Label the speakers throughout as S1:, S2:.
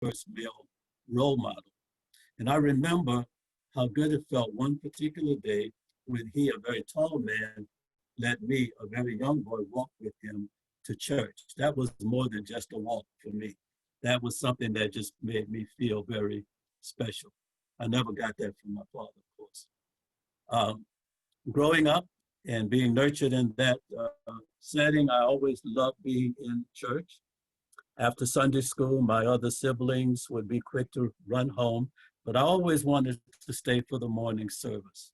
S1: first male role model. And I remember how good it felt one particular day when he, a very tall man, let me, a very young boy, walk with him to church. That was more than just a walk for me. That was something that just made me feel very special. I never got that from my father, of course. Growing up and being nurtured in that setting, I always loved being in church. After Sunday school, my other siblings would be quick to run home, but I always wanted to stay for the morning service.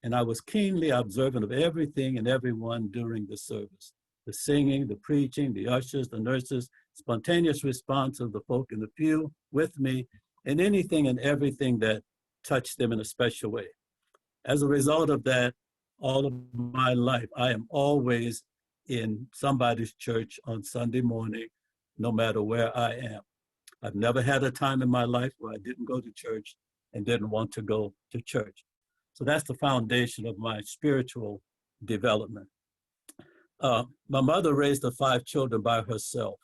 S1: And I was keenly observant of everything and everyone during the service. The singing, the preaching, the ushers, the nurses, spontaneous response of the folk in the pew with me, and anything and everything that touched them in a special way. As a result of that, all of my life, I am always in somebody's church on Sunday morning, no matter where I am. I've never had a time in my life where I didn't go to church and didn't want to go to church. So that's the foundation of my spiritual development. My mother raised the 5 children by herself.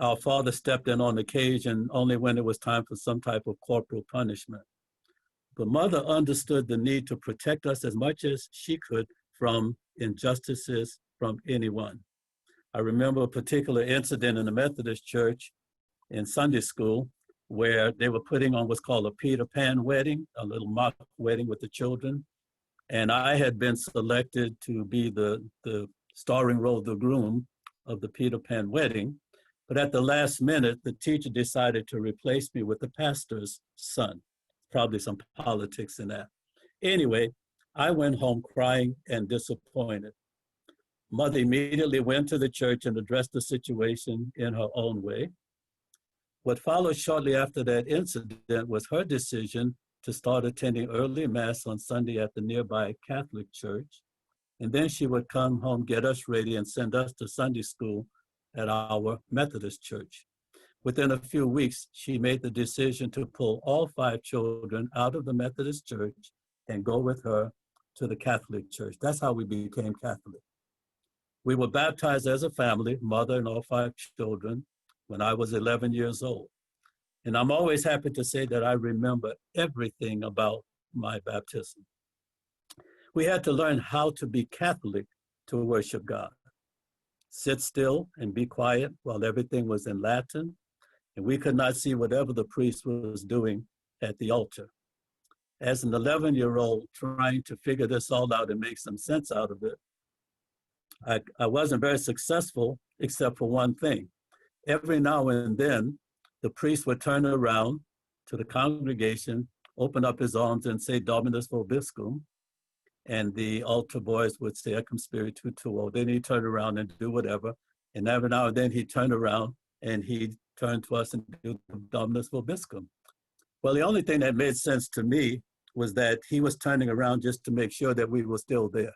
S1: Our father stepped in on occasion only when it was time for some type of corporal punishment. But mother understood the need to protect us as much as she could from injustices from anyone. I remember a particular incident in the Methodist church in Sunday school where they were putting on what's called a Peter Pan wedding, a little mock wedding with the children. And I had been selected to be the starring role, the groom of the Peter Pan wedding. But at the last minute, the teacher decided to replace me with the pastor's son. Probably some politics in that. Anyway, I went home crying and disappointed. Mother immediately went to the church and addressed the situation in her own way. What followed shortly after that incident was her decision to start attending early Mass on Sunday at the nearby Catholic church. And then she would come home, get us ready, and send us to Sunday school at our Methodist church. Within a few weeks, she made the decision to pull all 5 children out of the Methodist church and go with her to the Catholic church. That's how we became Catholic. We were baptized as a family, mother and all 5 children, when I was 11 years old. And I'm always happy to say that I remember everything about my baptism. We had to learn how to be Catholic to worship God. Sit still and be quiet while everything was in Latin, and we could not see whatever the priest was doing at the altar. As an 11-year-old trying to figure this all out and make some sense out of it, I wasn't very successful except for one thing. Every now and then, the priest would turn around to the congregation, open up his arms and say, Dominus vobiscum, and the altar boys would say, Ecum Spiritu Tuo. Then he'd turn around and do whatever. And every now and then he'd turn around and he'd turn to us and do Dominus vobiscum. Well, the only thing that made sense to me was that he was turning around just to make sure that we were still there.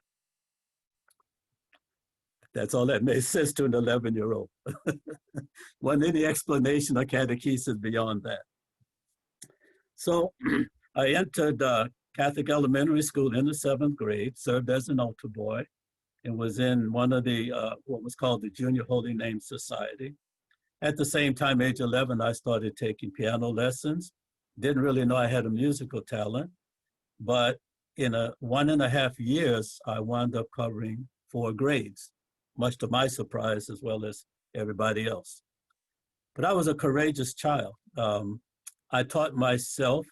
S1: That's all that made sense to an 11-year-old. Wasn't any explanation or catechesis beyond that. So I entered Catholic elementary school in the 7th grade, served as an altar boy, and was in one of the, what was called the Junior Holy Name Society. At the same time, age 11, I started taking piano lessons. Didn't really know I had a musical talent, but in 1.5 years, I wound up covering 4 grades, much to my surprise as well as everybody else. But I was a courageous child. I taught myself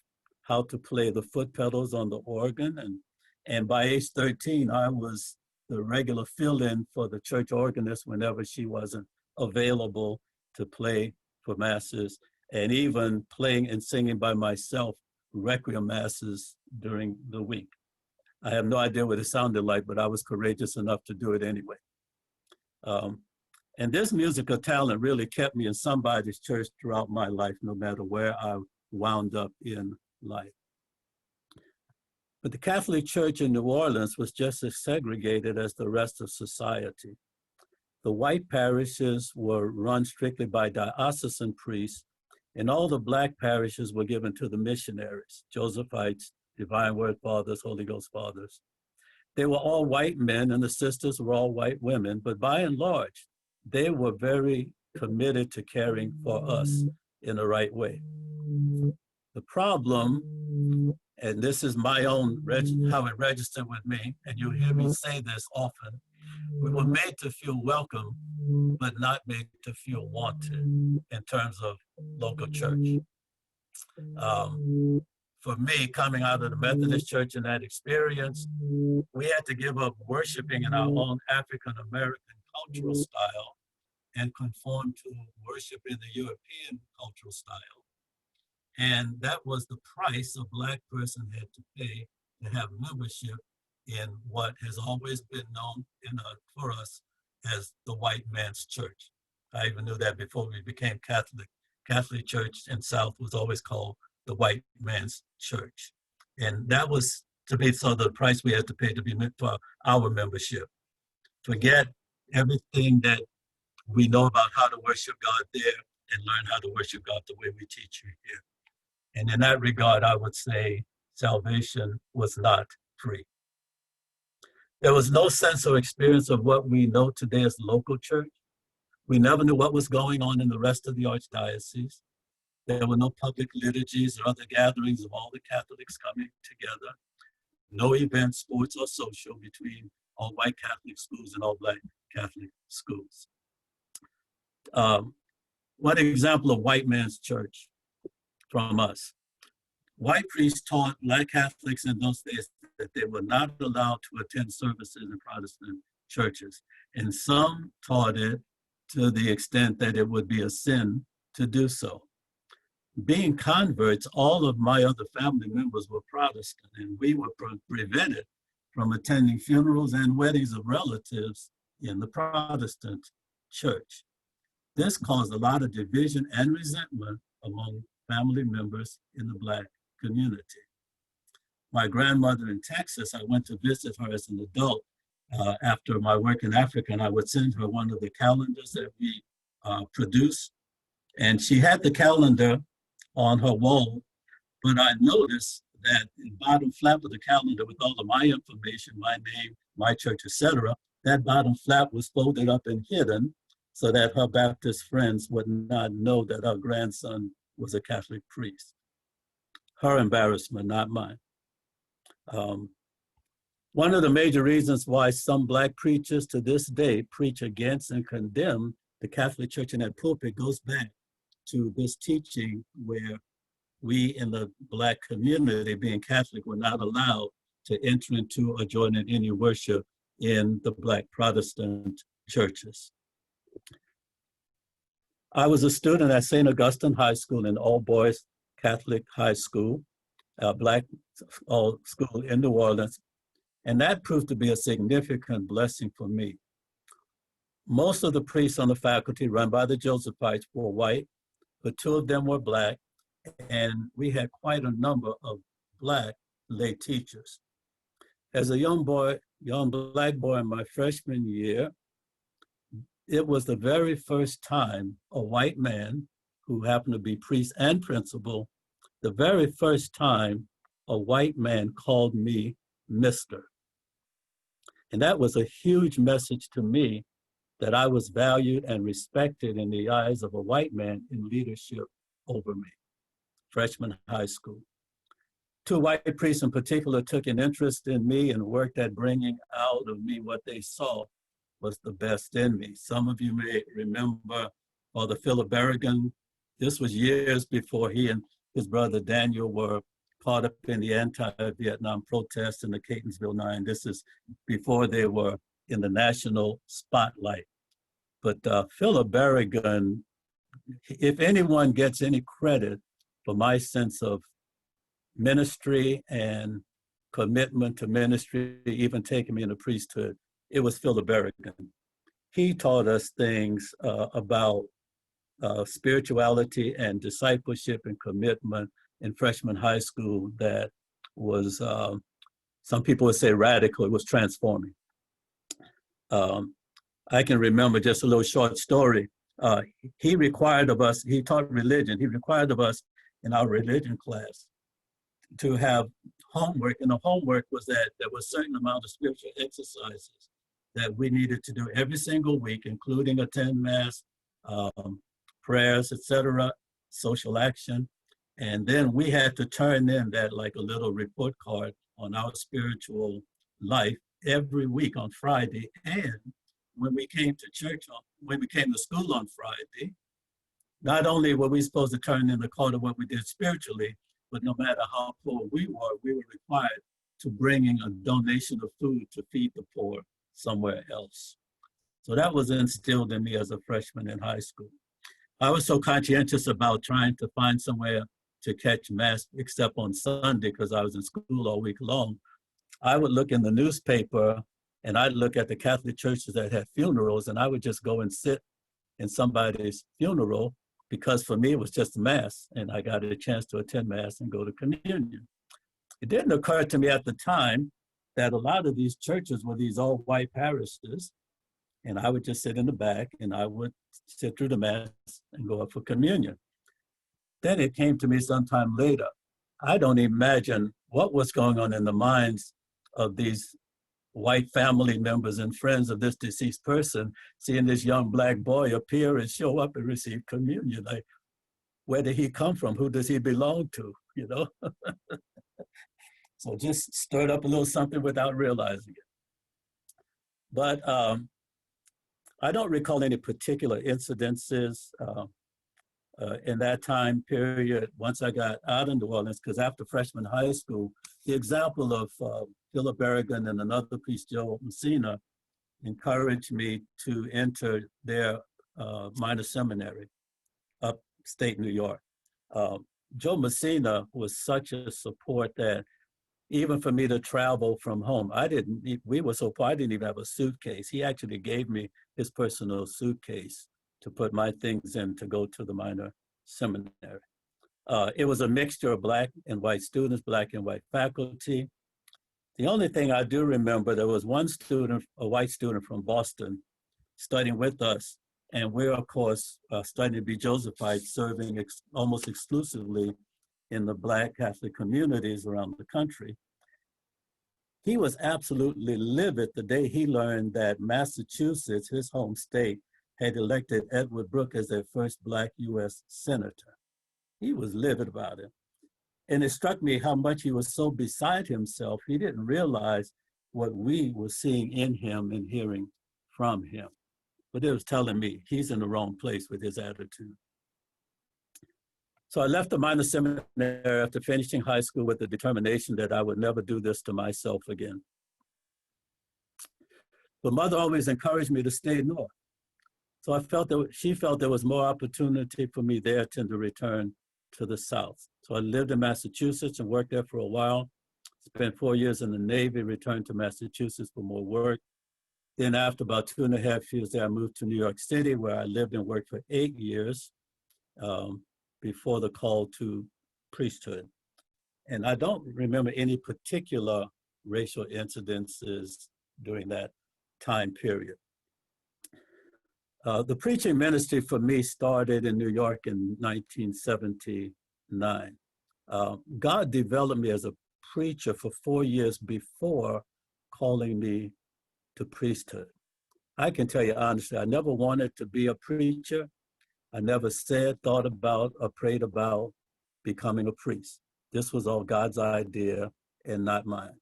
S1: how to play the foot pedals on the organ, and by age 13, I was the regular fill-in for the church organist whenever she wasn't available to play for masses, and even playing and singing by myself requiem masses during the week. I have no idea what it sounded like, but I was courageous enough to do it anyway. And this musical talent really kept me in somebody's church throughout my life, no matter where I wound up in life. But the Catholic Church in New Orleans was just as segregated as the rest of society. The white parishes were run strictly by diocesan priests, and all the Black parishes were given to the missionaries, Josephites, Divine Word Fathers, Holy Ghost Fathers. They were all white men and the sisters were all white women, but by and large, they were very committed to caring for us, in the right way. The problem, and this is my own, how it registered with me, and you'll hear me say this often, we were made to feel welcome, but not made to feel wanted in terms of local church. For me, coming out of the Methodist Church in that experience, we had to give up worshiping in our own African-American cultural style and conform to worship in the European cultural style. And that was the price a Black person had to pay to have membership in what has always been known for us as the white man's church. I even knew that before we became Catholic. Catholic Church in South was always called the white man's church. And that was, to me, so the price we had to pay to be for our membership. Forget everything that we know about how to worship God there and learn how to worship God the way we teach you here. And in that regard, I would say salvation was not free. There was no sense or experience of what we know today as local church. We never knew what was going on in the rest of the Archdiocese. There were no public liturgies or other gatherings of all the Catholics coming together. No events, sports, or social between all white Catholic schools and all Black Catholic schools. One example of white man's church from us. White priests taught Black Catholics in those days that they were not allowed to attend services in Protestant churches. And some taught it to the extent that it would be a sin to do so. Being converts, all of my other family members were Protestant, and we were prevented from attending funerals and weddings of relatives in the Protestant church. This caused a lot of division and resentment among family members in the Black community. My grandmother in Texas, I went to visit her as an adult after my work in Africa, and I would send her one of the calendars that we produce. And she had the calendar on her wall, but I noticed that the bottom flap of the calendar with all of my information, my name, my church, etc., that bottom flap was folded up and hidden so that her Baptist friends would not know that her grandson was a Catholic priest. Her embarrassment, not mine. One of the major reasons why some Black preachers to this day preach against and condemn the Catholic Church in that pulpit goes back to this teaching where we in the Black community, being Catholic, were not allowed to enter into or join in any worship in the Black Protestant churches. I was a student at St. Augustine High School, an all-boys Catholic high school, a Black school in New Orleans, and that proved to be a significant blessing for me. Most of the priests on the faculty run by the Josephites were white, but 2 of them were Black, and we had quite a number of Black lay teachers. As a young Black boy in my freshman year, it was the very first time a white man who happened to be priest and principal, the very first time a white man called me Mr. And that was a huge message to me that I was valued and respected in the eyes of a white man in leadership over me. Freshman high school. 2 white priests in particular took an interest in me and worked at bringing out of me what they saw was the best in me. Some of you may remember Father Philip Berrigan. This was years before he and his brother Daniel were caught up in the anti-Vietnam protests in the Catonsville 9. This is before they were in the national spotlight. But Philip Berrigan, if anyone gets any credit for my sense of ministry and commitment to ministry, even taking me in the priesthood, it was Philip Berrigan. He taught us things about spirituality and discipleship and commitment in freshman high school that was, some people would say radical, it was transforming. I can remember just a little short story. He required of us, he taught religion, he required of us in our religion class to have homework, and the homework was that there was a certain amount of spiritual exercises that we needed to do every single week, including attend mass, prayers, etc., social action. And then we had to turn in that like a little report card on our spiritual life every week on Friday. And when we came to church, when we came to school on Friday, not only were we supposed to turn in a card of what we did spiritually, but no matter how poor we were required to bring in a donation of food to feed the poor somewhere else. So that was instilled in me as a freshman in high school. I was so conscientious about trying to find somewhere to catch mass, except on Sunday, because I was in school all week long. I would look in the newspaper and I'd look at the Catholic churches that had funerals, and I would just go and sit in somebody's funeral, because for me it was just mass, and I got a chance to attend mass and go to communion. It didn't occur to me at the time that a lot of these churches were these all white parishes, and I would just sit in the back and I would sit through the mass and go up for communion. Then it came to me sometime later. I don't imagine what was going on in the minds of these white family members and friends of this deceased person, seeing this young Black boy appear and show up and receive communion. Like, where did he come from? Who does he belong to? You know? So just stirred up a little something without realizing it. But I don't recall any particular incidences in that time period once I got out of New Orleans, because after freshman high school, the example of Philip Berrigan and another priest, Joe Messina, encouraged me to enter their minor seminary, upstate New York. Joe Messina was such a support that even for me to travel from home, we were so poor, I didn't even have a suitcase. He actually gave me his personal suitcase to put my things in to go to the minor seminary. It was a mixture of Black and white students, Black and white faculty. The only thing I do remember, there was one student, a white student from Boston, studying with us, and we're, of course, studying to be Josephite, serving almost exclusively in the Black Catholic communities around the country. He was absolutely livid the day he learned that Massachusetts, his home state, had elected Edward Brooke as their first Black U.S. senator. He was livid about it. And it struck me how much he was so beside himself, he didn't realize what we were seeing in him and hearing from him. But it was telling me he's in the wrong place with his attitude. So I left the minor seminary after finishing high school with the determination that I would never do this to myself again. But Mother always encouraged me to stay north. So she felt there was more opportunity for me there than to return to the South. So I lived in Massachusetts and worked there for a while, spent 4 years in the Navy, returned to Massachusetts for more work. Then after about 2.5 years there, I moved to New York City, where I lived and worked for 8 years before the call to priesthood. And I don't remember any particular racial incidences during that time period. The preaching ministry for me started in New York in 1979. God developed me as a preacher for 4 years before calling me to priesthood. I can tell you honestly, I never wanted to be a preacher. I never said, thought about, or prayed about becoming a priest. This was all God's idea and not mine.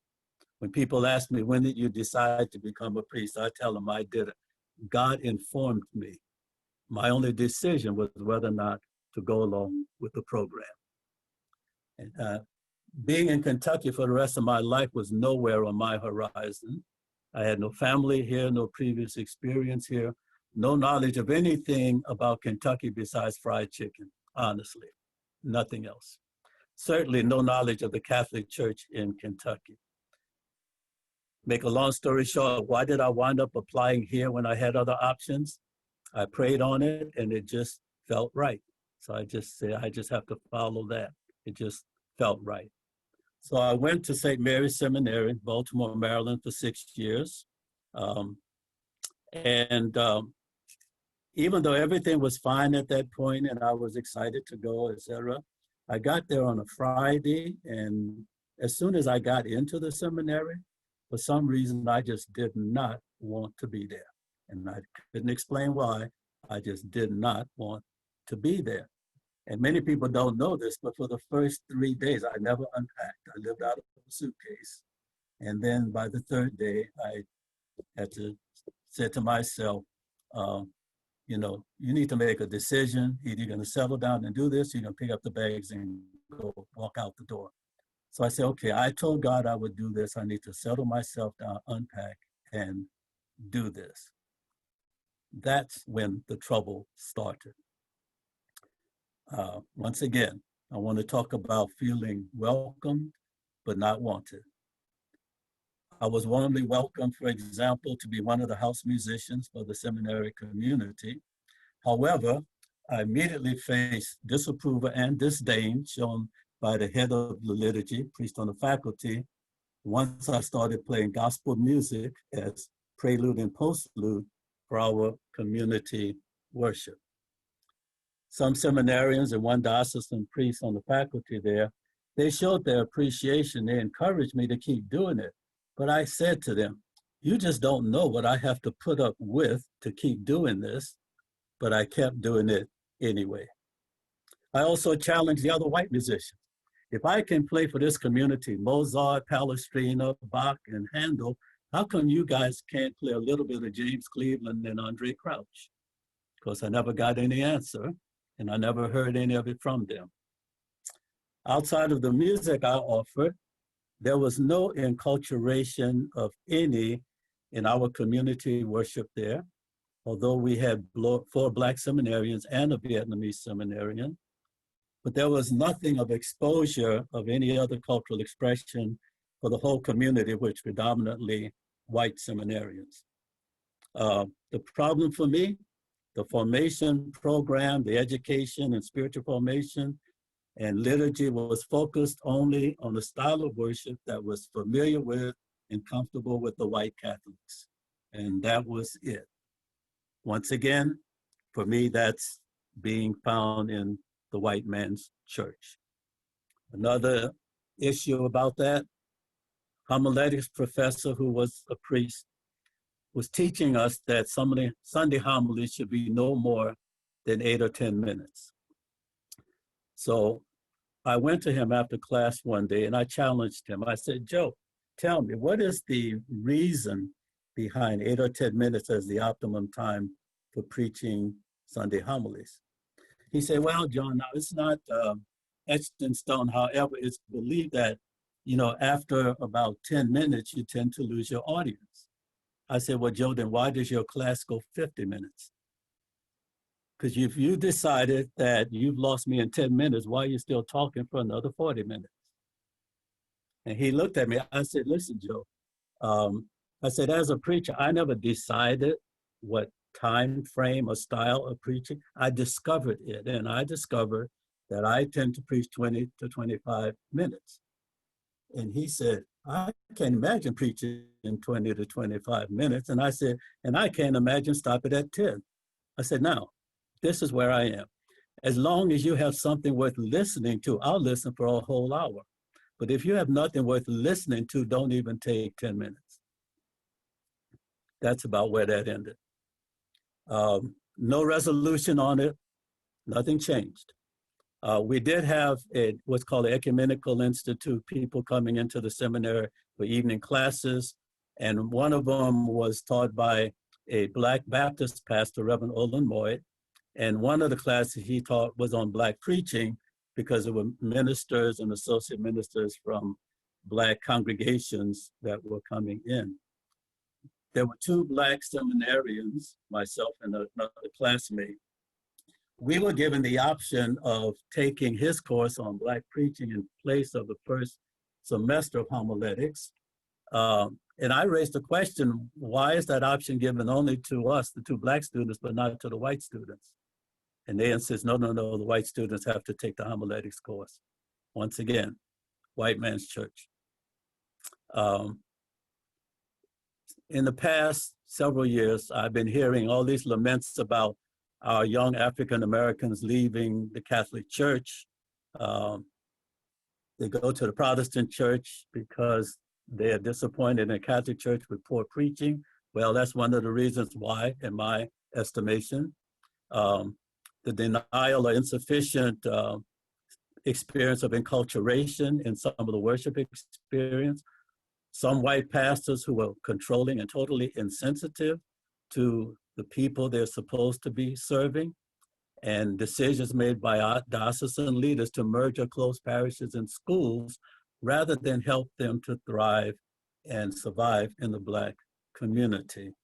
S1: When people ask me, when did you decide to become a priest? I tell them I did it. God informed me. My only decision was whether or not to go along with the program. And, being in Kentucky for the rest of my life was nowhere on my horizon. I had no family here, no previous experience here, no knowledge of anything about Kentucky besides fried chicken, honestly, nothing else. Certainly no knowledge of the Catholic Church in Kentucky. Make a long story short, why did I wind up applying here when I had other options? I prayed on it and it just felt right. So I just said, I just have to follow that. It just felt right. So I went to St. Mary's Seminary, Baltimore, Maryland for 6 years. Even though everything was fine at that point and I was excited to go, etc., I got there on a Friday, and as soon as I got into the seminary, for some reason, I just did not want to be there. And I couldn't explain why. I just did not want to be there. And many people don't know this, but for the first 3 days, I never unpacked. I lived out of a suitcase. And then by the third day, I had to say to myself, you need to make a decision. Either you're going to settle down and do this, or you're going to pick up the bags and go walk out the door. So I said, okay, I told God I would do this. I need to settle myself down, unpack, and do this. That's when the trouble started. Once again, I want to talk about feeling welcomed, but not wanted. I was warmly welcomed, for example, to be one of the house musicians for the seminary community. However, I immediately faced disapproval and disdain shown by the head of the liturgy, priest on the faculty, once I started playing gospel music as prelude and postlude for our community worship. Some seminarians and one diocesan priest on the faculty there, they showed their appreciation. They encouraged me to keep doing it. But I said to them, you just don't know what I have to put up with to keep doing this, but I kept doing it anyway. I also challenged the other white musicians. If I can play for this community, Mozart, Palestrina, Bach, and Handel, how come you guys can't play a little bit of James Cleveland and Andre Crouch? Because I never got any answer, and I never heard any of it from them. Outside of the music I offered, there was no enculturation of any in our community worship there, although we had 4 Black seminarians and a Vietnamese seminarian. But there was nothing of exposure of any other cultural expression for the whole community, which predominantly white seminarians. The problem for me, the formation program, the education and spiritual formation and liturgy was focused only on the style of worship that was familiar with and comfortable with the white Catholics. And that was it. Once again, for me, that's being found in the white man's church. Another issue about that, homiletics professor who was a priest was teaching us that Sunday homilies should be no more than 8 or 10 minutes. So I went to him after class one day and I challenged him. I said, Joe, tell me, what is the reason behind 8 or 10 minutes as the optimum time for preaching Sunday homilies? He said, well, John, now it's not etched in stone. However, it's believed that, after about 10 minutes, you tend to lose your audience. I said, well, Joe, then why does your class go 50 minutes? Because if you decided that you've lost me in 10 minutes, why are you still talking for another 40 minutes? And he looked at me. I said, listen, Joe, I said, as a preacher, I never decided what time frame or style of preaching. I discovered it, and I discovered that I tend to preach 20 to 25 minutes. And he said, I can't imagine preaching in 20 to 25 minutes. And I said, and I can't imagine stopping at 10. I said, now, this is where I am. As long as you have something worth listening to, I'll listen for a whole hour. But if you have nothing worth listening to, don't even take 10 minutes. That's about where that ended. No resolution on it, nothing changed. We did have what's called an ecumenical institute, people coming into the seminary for evening classes. And one of them was taught by a Black Baptist pastor, Reverend Olin Moyd. And one of the classes he taught was on Black preaching because there were ministers and associate ministers from Black congregations that were coming in. There were 2 Black seminarians, myself and another classmate. We were given the option of taking his course on Black preaching in place of the first semester of homiletics. And I raised the question, why is that option given only to us, the 2 Black students, but not to the white students? And they insist, no, the white students have to take the homiletics course. Once again, white man's church. In the past several years, I've been hearing all these laments about our young African Americans leaving the Catholic Church. They go to the Protestant church because they are disappointed in the Catholic Church with poor preaching. Well, that's one of the reasons why, in my estimation. the denial or insufficient experience of enculturation in some of the worship experience, some white pastors who were controlling and totally insensitive to the people they're supposed to be serving, and decisions made by our diocesan leaders to merge or close parishes and schools rather than help them to thrive and survive in the Black community.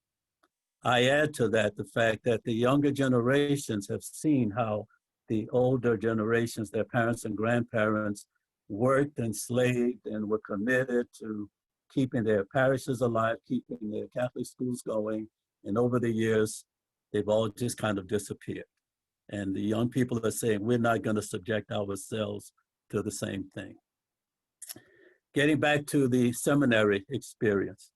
S1: I add to that the fact that the younger generations have seen how the older generations, their parents and grandparents, worked and slaved and were committed to keeping their parishes alive, keeping their Catholic schools going. And over the years, they've all just kind of disappeared. And the young people are saying, we're not going to subject ourselves to the same thing. Getting back to the seminary experience,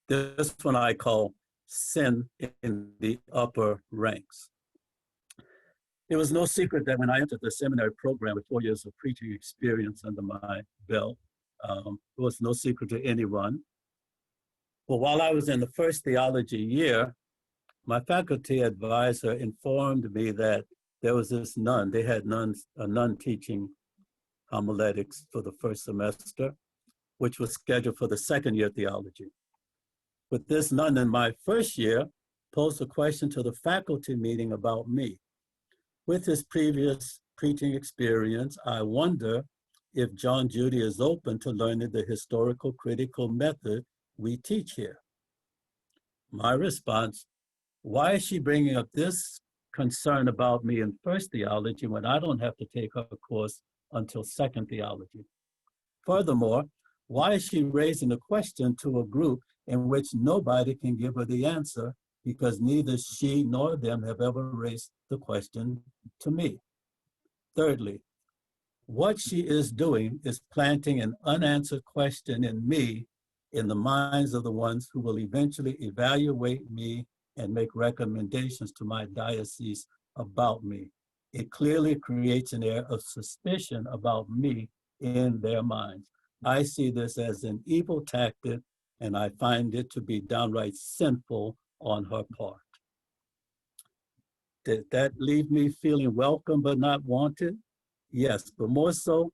S1: this one I call sin in the upper ranks. It was no secret that when I entered the seminary program with 4 years of preaching experience under my belt, it was no secret to anyone. But while I was in the first theology year, my faculty advisor informed me that there was this nun. They had a nun teaching homiletics for the first semester, which was scheduled for the second year theology. But this nun in my first year posed a question to the faculty meeting about me. With his previous preaching experience, I wonder if John Judie is open to learning the historical critical method we teach here. My response, why is she bringing up this concern about me in first theology when I don't have to take her course until second theology? Furthermore, why is she raising a question to a group in which nobody can give her the answer because neither she nor them have ever raised the question to me? Thirdly, what she is doing is planting an unanswered question in me in the minds of the ones who will eventually evaluate me and make recommendations to my diocese about me. It clearly creates an air of suspicion about me in their minds. I see this as an evil tactic, and I find it to be downright sinful on her part. Did that leave me feeling welcome but not wanted? Yes, but more so,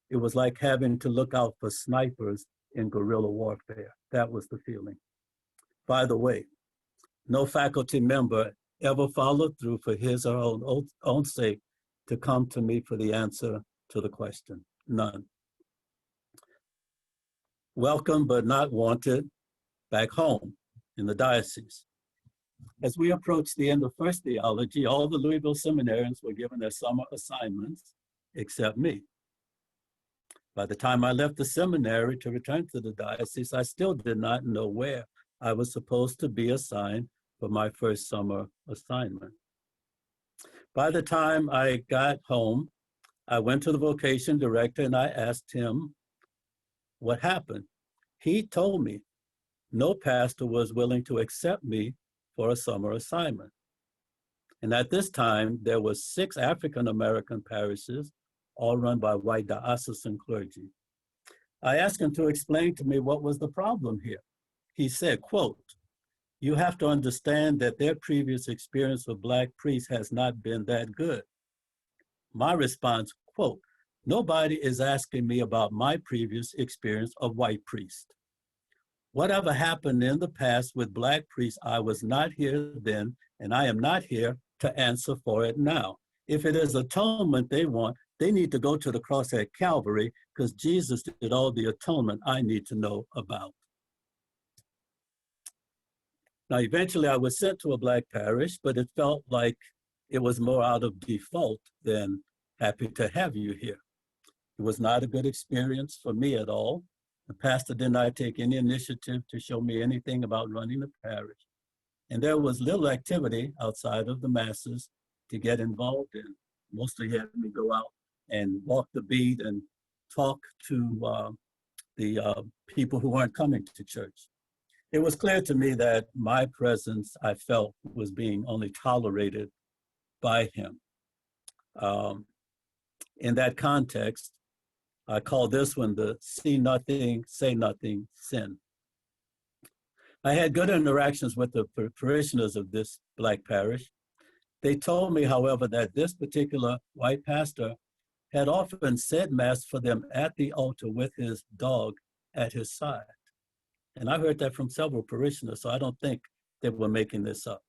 S1: it was like having to look out for snipers in guerrilla warfare. That was the feeling. By the way, no faculty member ever followed through for his or her own sake to come to me for the answer to the question. None. Welcome but not wanted back home in the diocese. As we approached the end of first theology, all the Louisville seminarians were given their summer assignments except me. By the time I left the seminary to return to the diocese, I still did not know where I was supposed to be assigned for my first summer assignment. By the time I got home, I went to the vocation director and I asked him what happened. He told me no pastor was willing to accept me for a summer assignment. And at this time, there were 6 African-American parishes, all run by white diocesan clergy. I asked him to explain to me what was the problem here. He said, quote, "You have to understand that their previous experience with Black priests has not been that good." My response, quote, "Nobody is asking me about my previous experience of white priests. Whatever happened in the past with Black priests, I was not here then, and I am not here to answer for it now. If it is atonement they want, they need to go to the cross at Calvary because Jesus did all the atonement I need to know about." Now, eventually I was sent to a Black parish, but it felt like it was more out of default than happy to have you here. It was not a good experience for me at all. The pastor did not take any initiative to show me anything about running the parish. And there was little activity outside of the masses to get involved in. Mostly he had me go out and walk the beat and talk to the people who weren't coming to church. It was clear to me that my presence, I felt, was being only tolerated by him. In that context, I call this one the see nothing, say nothing sin. I had good interactions with the parishioners of this Black parish. They told me, however, that this particular white pastor had often said mass for them at the altar with his dog at his side. And I heard that from several parishioners, so I don't think they were making this up.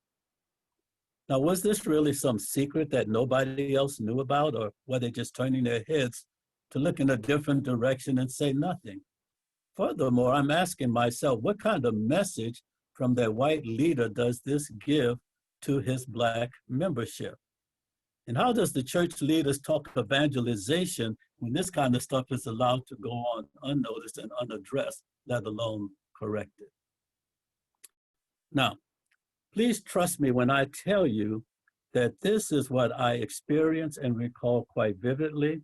S1: Now, was this really some secret that nobody else knew about, or were they just turning their heads to look in a different direction and say nothing? Furthermore, I'm asking myself, what kind of message from their white leader does this give to his Black membership? And how does the church leaders talk evangelization when this kind of stuff is allowed to go on unnoticed and unaddressed, let alone corrected? Now, please trust me when I tell you that this is what I experience and recall quite vividly.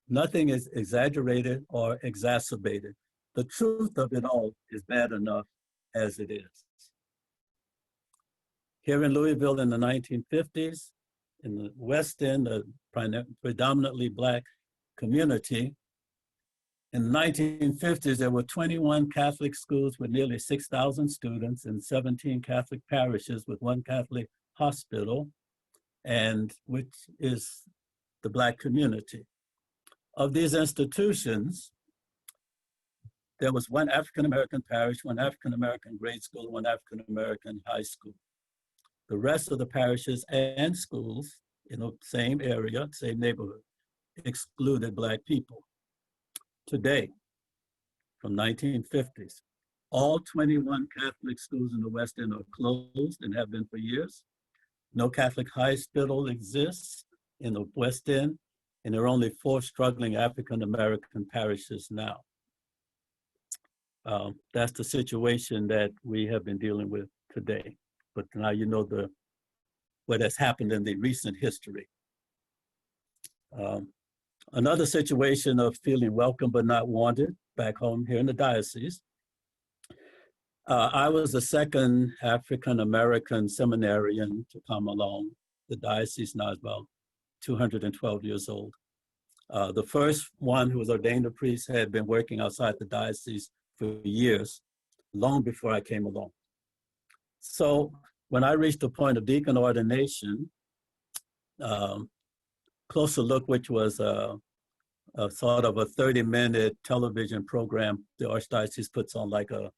S1: Nothing is exaggerated or exacerbated. The truth of it all is bad enough as it is. Here in Louisville in the 1950s, in the West End, a predominantly Black community, in the 1950s, there were 21 Catholic schools with nearly 6,000 students and 17 Catholic parishes with one Catholic hospital, and which is the Black community. Of these institutions, there was one African-American parish, one African-American grade school, one African-American high school. The rest of the parishes and schools in the same area, same neighborhood, excluded Black people. Today, from 1950s, all 21 Catholic schools in the West End are closed and have been for years. No Catholic hospital exists in the West End, and there are only 4 struggling African-American parishes now. That's the situation that we have been dealing with today. But now you know what has happened in the recent history. Another situation of feeling welcome but not wanted back home here in the diocese. I was the second African-American seminarian to come along. The diocese now is about 212 years old. The first one who was ordained a priest had been working outside the diocese for years, long before I came along. So when I reached the point of deacon ordination, Closer Look, which was a sort of a 30-minute television program the Archdiocese puts on, like a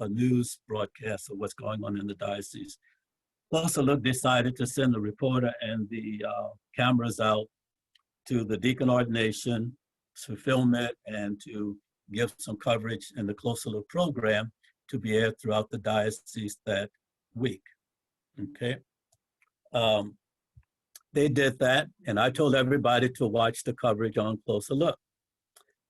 S1: news broadcast of what's going on in the diocese. Closer Look decided to send the reporter and the cameras out to the deacon ordination to film it and to give some coverage in the Closer Look program to be aired throughout the diocese that week, okay? They did that, and I told everybody to watch the coverage on Closer Look.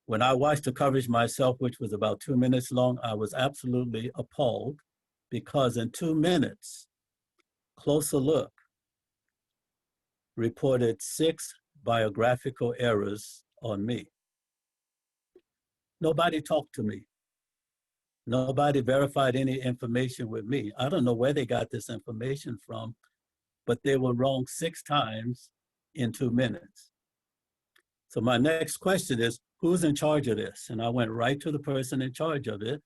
S1: When I watched the coverage myself, which was about 2 minutes long, I was absolutely appalled because in 2 minutes, Closer Look reported 6 biographical errors on me. Nobody talked to me. Nobody verified any information with me. I don't know where they got this information from, but they were wrong 6 times in 2 minutes. So my next question is, who's in charge of this? And I went right to the person in charge of it.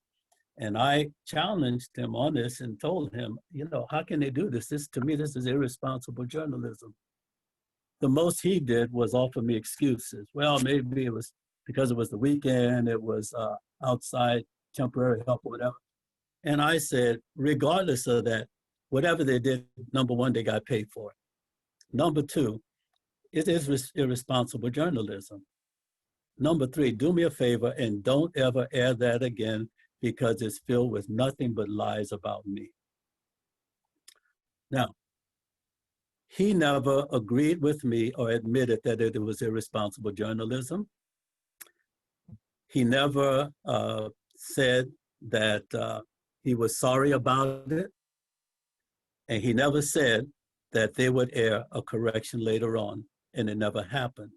S1: And I challenged him on this and told him, you know, how can they do this? To me, this is irresponsible journalism. The most he did was offer me excuses. Well, maybe it was because it was the weekend, it was outside temporary help or whatever. And I said, regardless of that, whatever they did, number one, they got paid for it. Number two, it is irresponsible journalism. Number 3, do me a favor and don't ever air that again because it's filled with nothing but lies about me. Now, he never agreed with me or admitted that it was irresponsible journalism. He never said that he was sorry about it. And he never said that they would air a correction later on, and it never happened.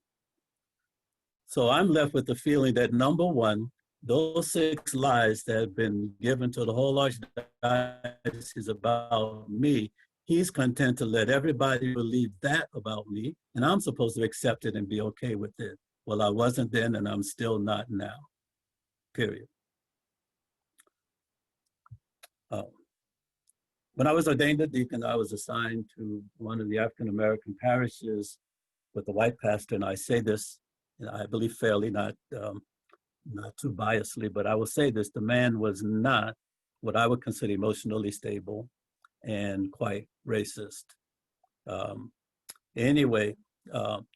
S1: So I'm left with the feeling that number one, those 6 lies that have been given to the whole Archdiocese about me, he's content to let everybody believe that about me, and I'm supposed to accept it and be okay with it. Well, I wasn't then, and I'm still not now, period. When I was ordained a deacon, I was assigned to one of the African-American parishes with a white pastor, and I say this, I believe fairly, not too biasly, but I will say this: the man was not what I would consider emotionally stable and quite racist. Anyway,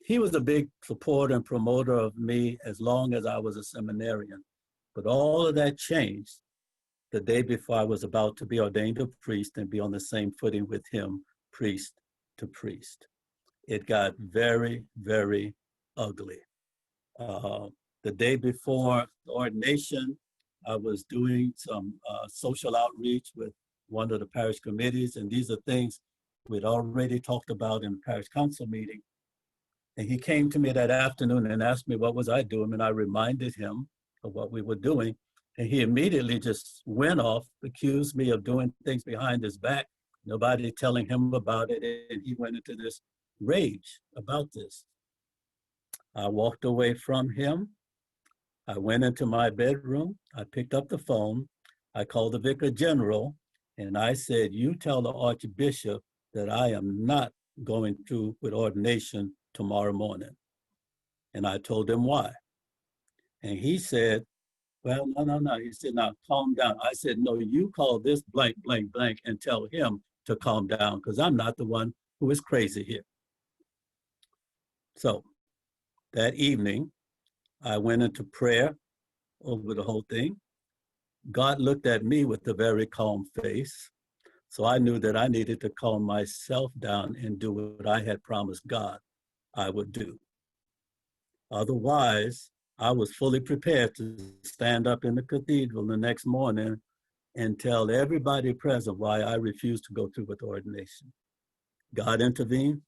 S1: he was a big supporter and promoter of me as long as I was a seminarian. But all of that changed the day before I was about to be ordained a priest and be on the same footing with him, priest to priest. It got very, very ugly. The day before the ordination, I was doing some social outreach with one of the parish committees, and these are things we'd already talked about in the parish council meeting. And he came to me that afternoon and asked me what was I doing, and I reminded him of what we were doing. And he immediately just went off, accused me of doing things behind his back, nobody telling him about it, and he went into this rage about this. I walked away from him. I went into my bedroom. I picked up the phone. I called the vicar general, and I said, you tell the archbishop that I am not going through with ordination tomorrow morning. And I told him why. And he said, well, no. He said, now calm down. I said, no, you call this blank, blank, blank and tell him to calm down, because I'm not the one who is crazy here. So that evening, I went into prayer over the whole thing. God looked at me with a very calm face. So I knew that I needed to calm myself down and do what I had promised God I would do. Otherwise, I was fully prepared to stand up in the cathedral the next morning and tell everybody present why I refused to go through with ordination. God intervened.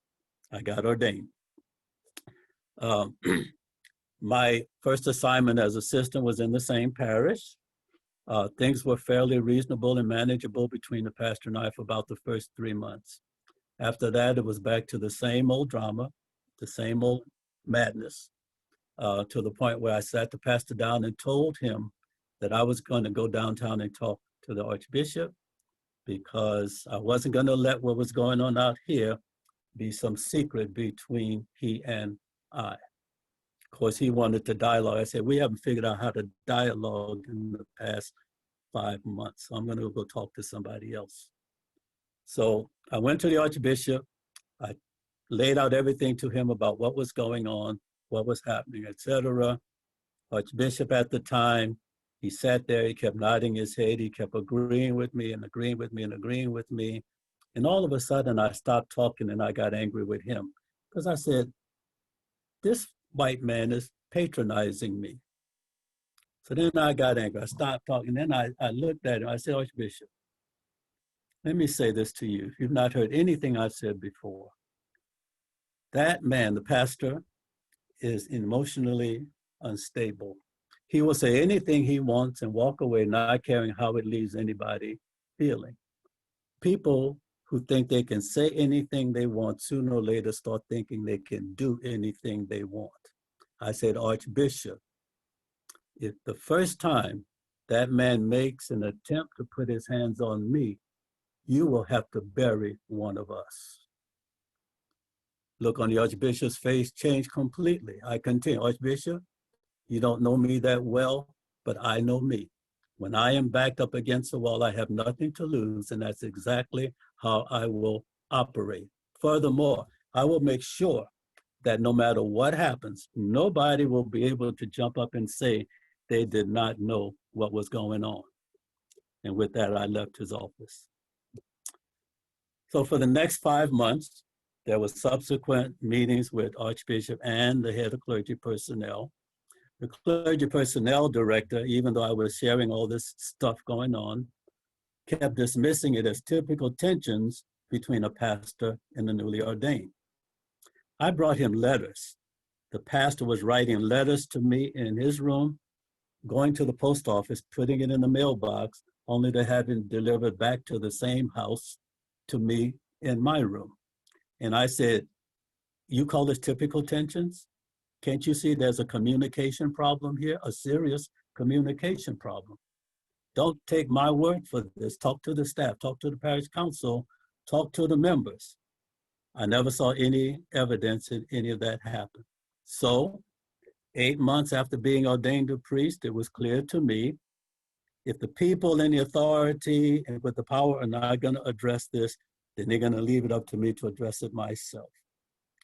S1: I got ordained. My first assignment as assistant was in the same parish. Things were fairly reasonable and manageable between the pastor and I for about the first 3 months. After that, it was back to the same old drama, the same old madness, to the point where I sat the pastor down and told him that I was going to go downtown and talk to the archbishop, because I wasn't going to let what was going on out here be some secret between he and I. Of course, he wanted to dialogue. I said, we haven't figured out how to dialogue in the past 5 months, so I'm going to go talk to somebody else. So I went to the archbishop. I laid out everything to him about what was going on, what was happening, etc. Archbishop at the time, he sat there, he kept nodding his head, he kept agreeing with me and agreeing with me and agreeing with me. And all of a sudden I stopped talking and I got angry with him, because I said, this white man is patronizing me. So then I got angry. I stopped talking. Then I looked at him. I said, Archbishop, let me say this to you. If you've not heard anything I've said before, that man, the pastor, is emotionally unstable. He will say anything he wants and walk away, not caring how it leaves anybody feeling. People who think they can say anything they want, sooner or later start thinking they can do anything they want. I said, Archbishop, if the first time that man makes an attempt to put his hands on me, you will have to bury one of us. Look on the Archbishop's face changed completely. I continue, Archbishop, you don't know me that well, but I know me. When I am backed up against the wall, I have nothing to lose, and that's exactly how I will operate. Furthermore, I will make sure that no matter what happens, nobody will be able to jump up and say they did not know what was going on. And with that, I left his office. So for the next 5 months, there were subsequent meetings with Archbishop and the head of clergy personnel. The clergy personnel director, even though I was sharing all this stuff going on, kept dismissing it as typical tensions between a pastor and the newly ordained. I brought him letters. The pastor was writing letters to me in his room, going to the post office, putting it in the mailbox, only to have it delivered back to the same house to me in my room. And I said, you call this typical tensions? Can't you see there's a communication problem here, a serious communication problem? Don't take my word for this. Talk to the staff, talk to the parish council, talk to the members. I never saw any evidence that any of that happened. So 8 months after being ordained a priest, it was clear to me, if the people in the authority and with the power are not going to address this, then they're going to leave it up to me to address it myself.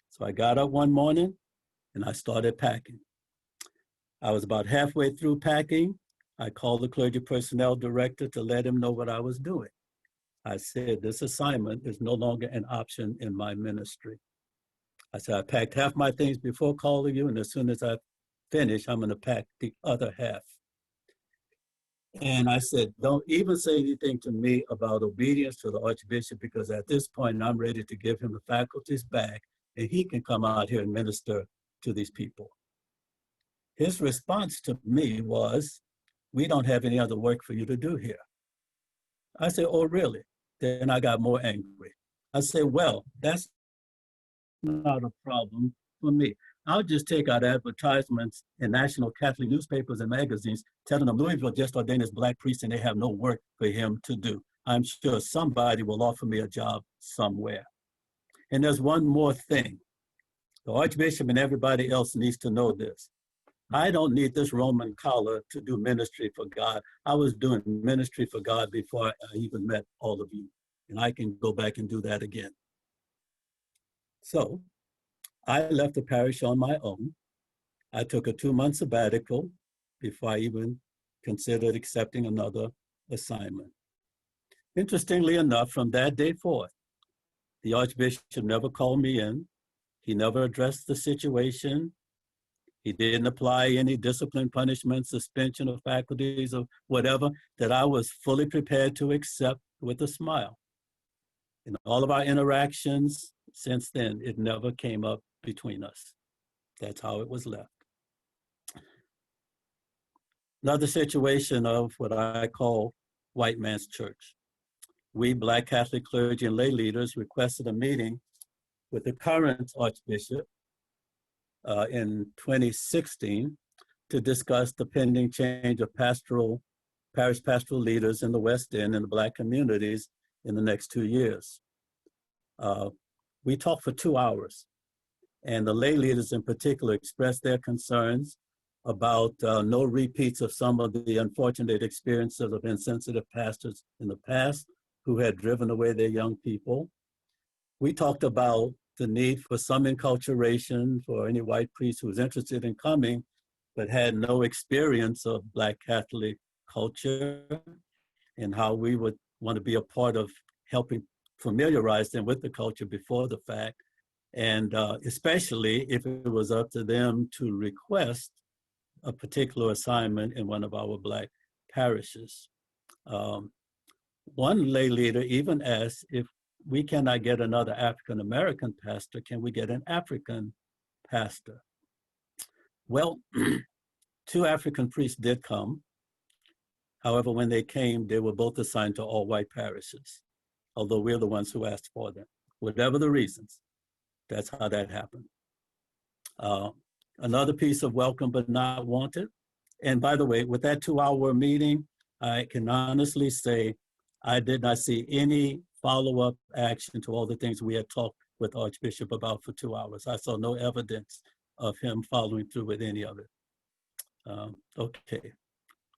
S1: So I got up one morning and I started packing. I was about halfway through packing. I called the clergy personnel director to let him know what I was doing. I said, this assignment is no longer an option in my ministry. I said, I packed half my things before calling you, and as soon as I finish, I'm going to pack the other half. And I said, don't even say anything to me about obedience to the Archbishop, because at this point, I'm ready to give him the faculties back, and he can come out here and minister to these people. His response to me was, we don't have any other work for you to do here. I said, oh, really? Then I got more angry. I said, well, that's not a problem for me. I'll just take out advertisements in national Catholic newspapers and magazines telling them Louisville just ordained as Black priest and they have no work for him to do. I'm sure somebody will offer me a job somewhere. And there's one more thing. The Archbishop and everybody else needs to know this. I don't need this Roman collar to do ministry for God. I was doing ministry for God before I even met all of you. And I can go back and do that again. So I left the parish on my own. I took a 2-month sabbatical before I even considered accepting another assignment. Interestingly enough, from that day forth, the Archbishop never called me in. He never addressed the situation. He didn't apply any discipline, punishment, suspension of faculties or whatever that I was fully prepared to accept with a smile. In all of our interactions since then, it never came up between us. That's how it was left. Another situation of what I call white man's church. We Black Catholic clergy and lay leaders requested a meeting with the current Archbishop in 2016 to discuss the pending change of parish pastoral leaders in the West End and the Black communities in the next 2 years. We talked for 2 hours, and the lay leaders in particular expressed their concerns about no repeats of some of the unfortunate experiences of insensitive pastors in the past who had driven away their young people. We talked about the need for some enculturation for any white priest who was interested in coming, but had no experience of Black Catholic culture, and how we would want to be a part of helping familiarize them with the culture before the fact, and especially if it was up to them to request a particular assignment in one of our Black parishes. One lay leader even asked, if we cannot get another African-American pastor, can we get an African pastor? Well, 2 African priests did come. However, when they came, they were both assigned to all white parishes, although we're the ones who asked for them. Whatever the reasons, that's how that happened. Another piece of welcome but not wanted. And by the way, with that 2-hour meeting, I can honestly say I did not see any follow-up action to all the things we had talked with Archbishop about for 2 hours. I saw no evidence of him following through with any of it. Okay,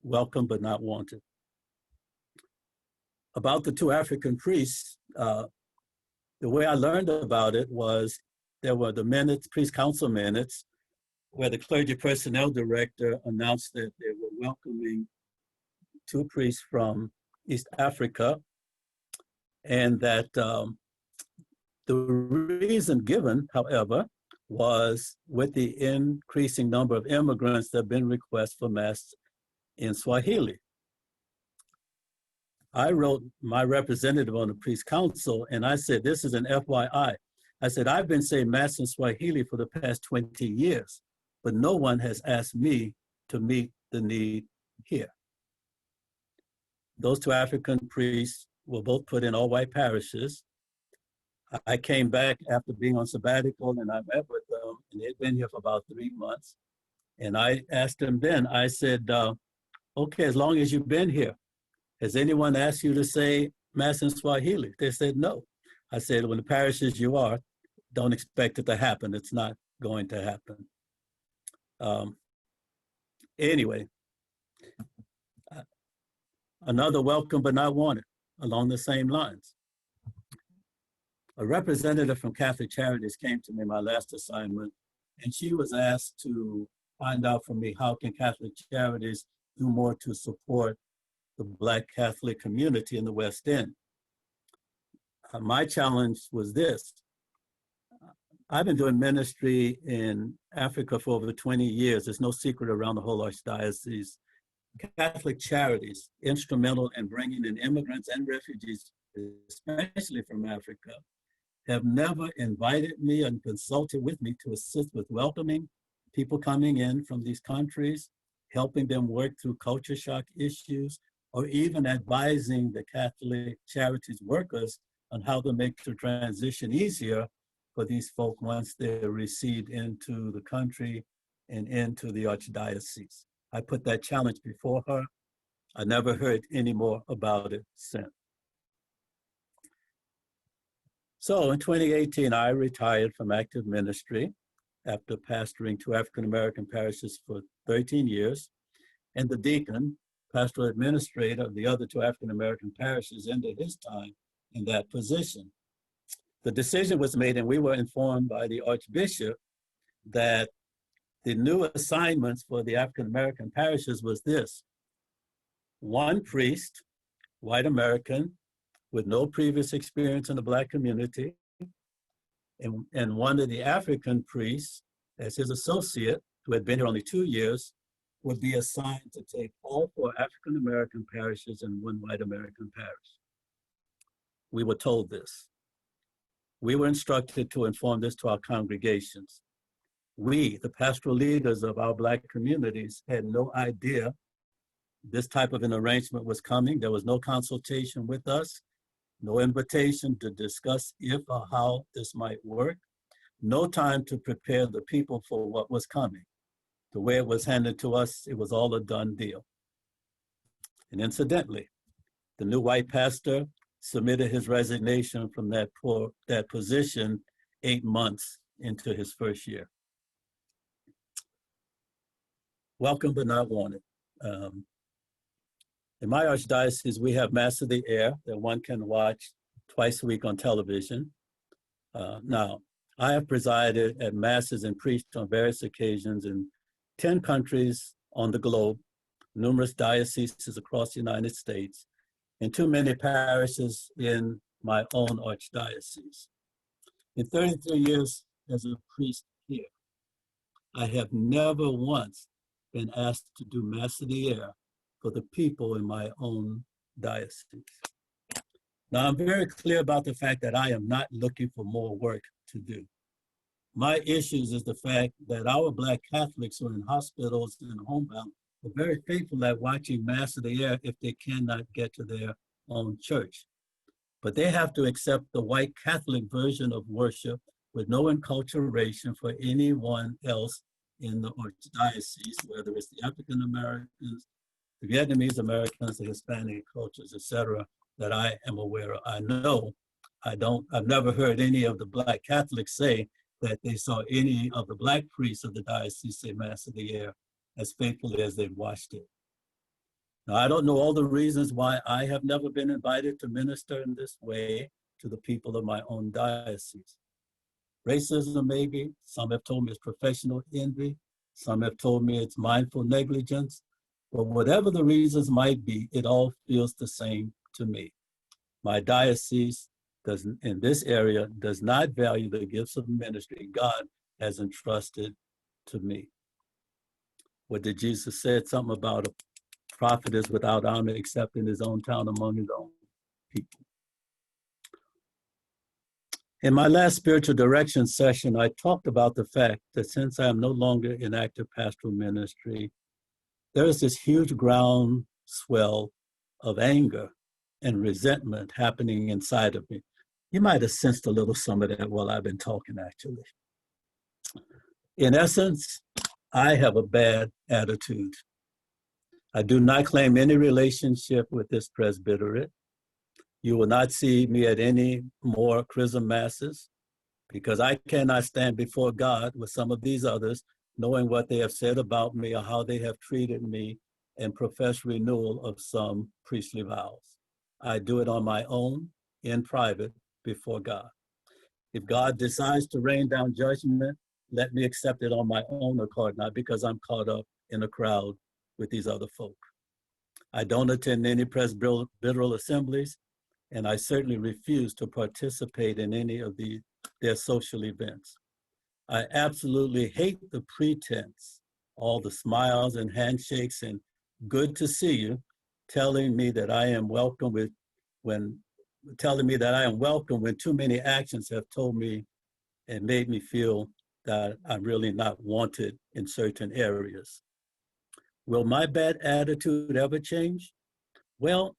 S1: welcome but not wanted. About the 2 African priests, the way I learned about it was there were the minutes, priest council minutes, where the clergy personnel director announced that they were welcoming 2 priests from East Africa, and that the reason given, however, was with the increasing number of immigrants that have been requests for Mass in Swahili. I wrote my representative on the priest council, and I said, this is an FYI. I said, I've been saying Mass in Swahili for the past 20 years, but no one has asked me to meet the need here. Those 2 African priests were both put in all white parishes. I came back after being on sabbatical, and I met with them, and they'd been here for about 3 months. And I asked them then, I said, okay, as long as you've been here, has anyone asked you to say Mass in Swahili? They said, no. I said, when the parishes you are, don't expect it to happen. It's not going to happen. Anyway, another welcome but not wanted along the same lines. A representative from Catholic Charities came to me my last assignment, and she was asked to find out from me how can Catholic Charities do more to support the Black Catholic community in the West End. My challenge was this. I've been doing ministry in Africa for over 20 years. There's no secret around the whole Archdiocese. Catholic Charities, instrumental in bringing in immigrants and refugees, especially from Africa, have never invited me and consulted with me to assist with welcoming people coming in from these countries, helping them work through culture shock issues, or even advising the Catholic Charities workers on how to make the transition easier for these folk once they're received into the country and into the Archdiocese. I put that challenge before her. I never heard any more about it since. So in 2018, I retired from active ministry after pastoring 2 African-American parishes for 13 years, and the deacon, pastoral administrator of the other 2 African-American parishes, ended his time in that position. The decision was made, and we were informed by the Archbishop that the new assignments for the African-American parishes was this: 1 priest, white American, with no previous experience in the Black community, and 1 of the African priests, as his associate, who had been here only 2 years, would be assigned to take all 4 African-American parishes and 1 white American parish. We were told this. We were instructed to inform this to our congregations. We, the pastoral leaders of our Black communities, had no idea this type of an arrangement was coming. There was no consultation with us, no invitation to discuss if or how this might work, no time to prepare the people for what was coming. The way it was handed to us, it was all a done deal. And incidentally, the new white pastor submitted his resignation from that position 8 months into his first year. Welcome but not wanted. In my archdiocese, we have Mass of the Air that one can watch twice a week on television. Now, I have presided at Masses and preached on various occasions in 10 countries on the globe, numerous dioceses across the United States, and too many parishes in my own archdiocese. In 33 years as a priest here, I have never once been asked to do Mass of the Air for the people in my own diocese. Now, I'm very clear about the fact that I am not looking for more work to do. My issues is the fact that our Black Catholics who are in hospitals and homebound are very faithful at watching Mass of the Air if they cannot get to their own church. But they have to accept the white Catholic version of worship with no enculturation for anyone else in the archdiocese, whether it's the African Americans, the Vietnamese Americans, the Hispanic cultures, etc., that I am aware of. I know I've never heard any of the Black Catholics say that they saw any of the Black priests of the diocese say Mass of the Air as faithfully as they've watched it. Now, I don't know all the reasons why I have never been invited to minister in this way to the people of my own diocese. Racism, maybe. Some have told me it's professional envy. Some have told me it's mindful negligence. But whatever the reasons might be, it all feels the same to me. My diocese in this area does not value the gifts of ministry God has entrusted to me. What did Jesus say? Something about a prophet is without honor except in his own town among his own people. In my last spiritual direction session, I talked about the fact that since I am no longer in active pastoral ministry, there is this huge groundswell of anger and resentment happening inside of me. You might have sensed a little some of that while I've been talking, actually. In essence, I have a bad attitude. I do not claim any relationship with this presbyterate. You will not see me at any more chrism masses because I cannot stand before God with some of these others, knowing what they have said about me or how they have treated me and profess renewal of some priestly vows. I do it on my own, in private, before God. If God decides to rain down judgment, let me accept it on my own accord, not because I'm caught up in a crowd with these other folk. I don't attend any presbyteral assemblies, and I certainly refuse to participate in any of their social events. I absolutely hate the pretense, all the smiles and handshakes and good to see you, telling me that I am welcome when too many actions have told me and made me feel that I'm really not wanted in certain areas. Will my bad attitude ever change? Well,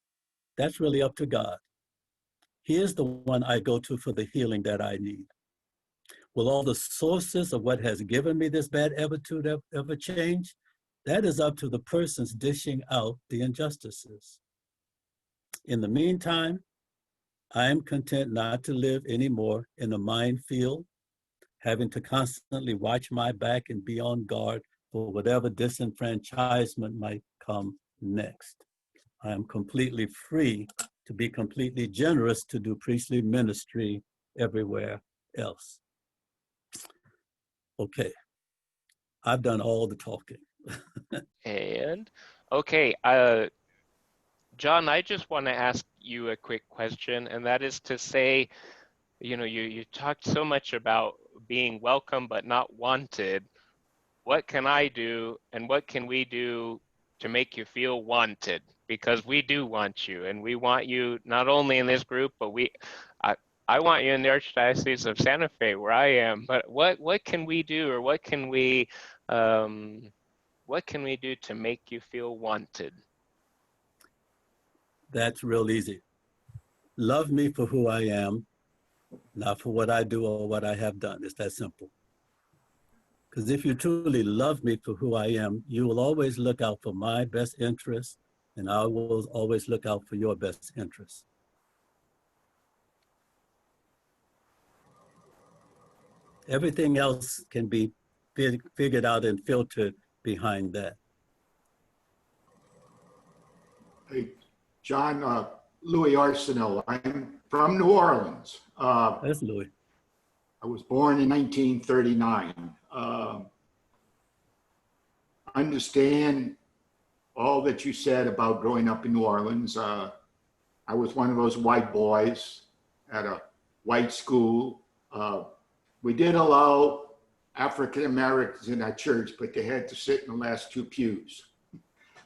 S1: that's really up to God. He is the one I go to for the healing that I need. Will all the sources of what has given me this bad attitude ever change? That is up to the persons dishing out the injustices. In the meantime, I am content not to live anymore in a minefield, having to constantly watch my back and be on guard for whatever disenfranchisement might come next. I am completely free to be completely generous to do priestly ministry everywhere else. Okay, I've done all the talking.
S2: And okay, John, I just want to ask you a quick question, and that is to say, you talked so much about being welcome but not wanted. What can I do and what can we do to make you feel wanted? Because we do want you, and we want you not only in this group, but I want you in the Archdiocese of Santa Fe, where I am. But what can we do, or what can we do to make you feel wanted?
S1: That's real easy. Love me for who I am, not for what I do or what I have done. It's that simple. Because if you truly love me for who I am, you will always look out for my best interests, and I will always look out for your best interests. Everything else can be figured out and filtered behind that.
S3: Hey, John, Louis Arsenault. I'm from New Orleans.
S1: That's Louis.
S3: I was born in 1939. Understand all that you said about growing up in New Orleans. I was one of those white boys at a white school. We did allow African Americans in our church, but they had to sit in the last two pews.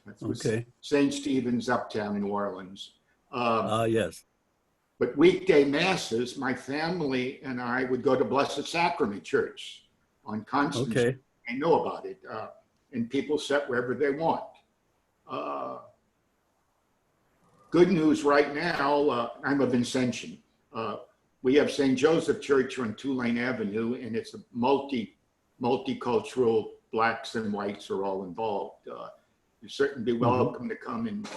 S3: That was
S1: Okay.
S3: St. Stephen's Uptown in New Orleans.
S1: Yes.
S3: But weekday masses, my family and I would go to Blessed Sacrament Church on Constance.
S1: Okay.
S3: I know about it. And people sit wherever they want. Good news right now, I'm a Vincentian. We have St. Joseph Church on Tulane Avenue, and it's a multicultural, blacks and whites are all involved. You're certainly welcome to come and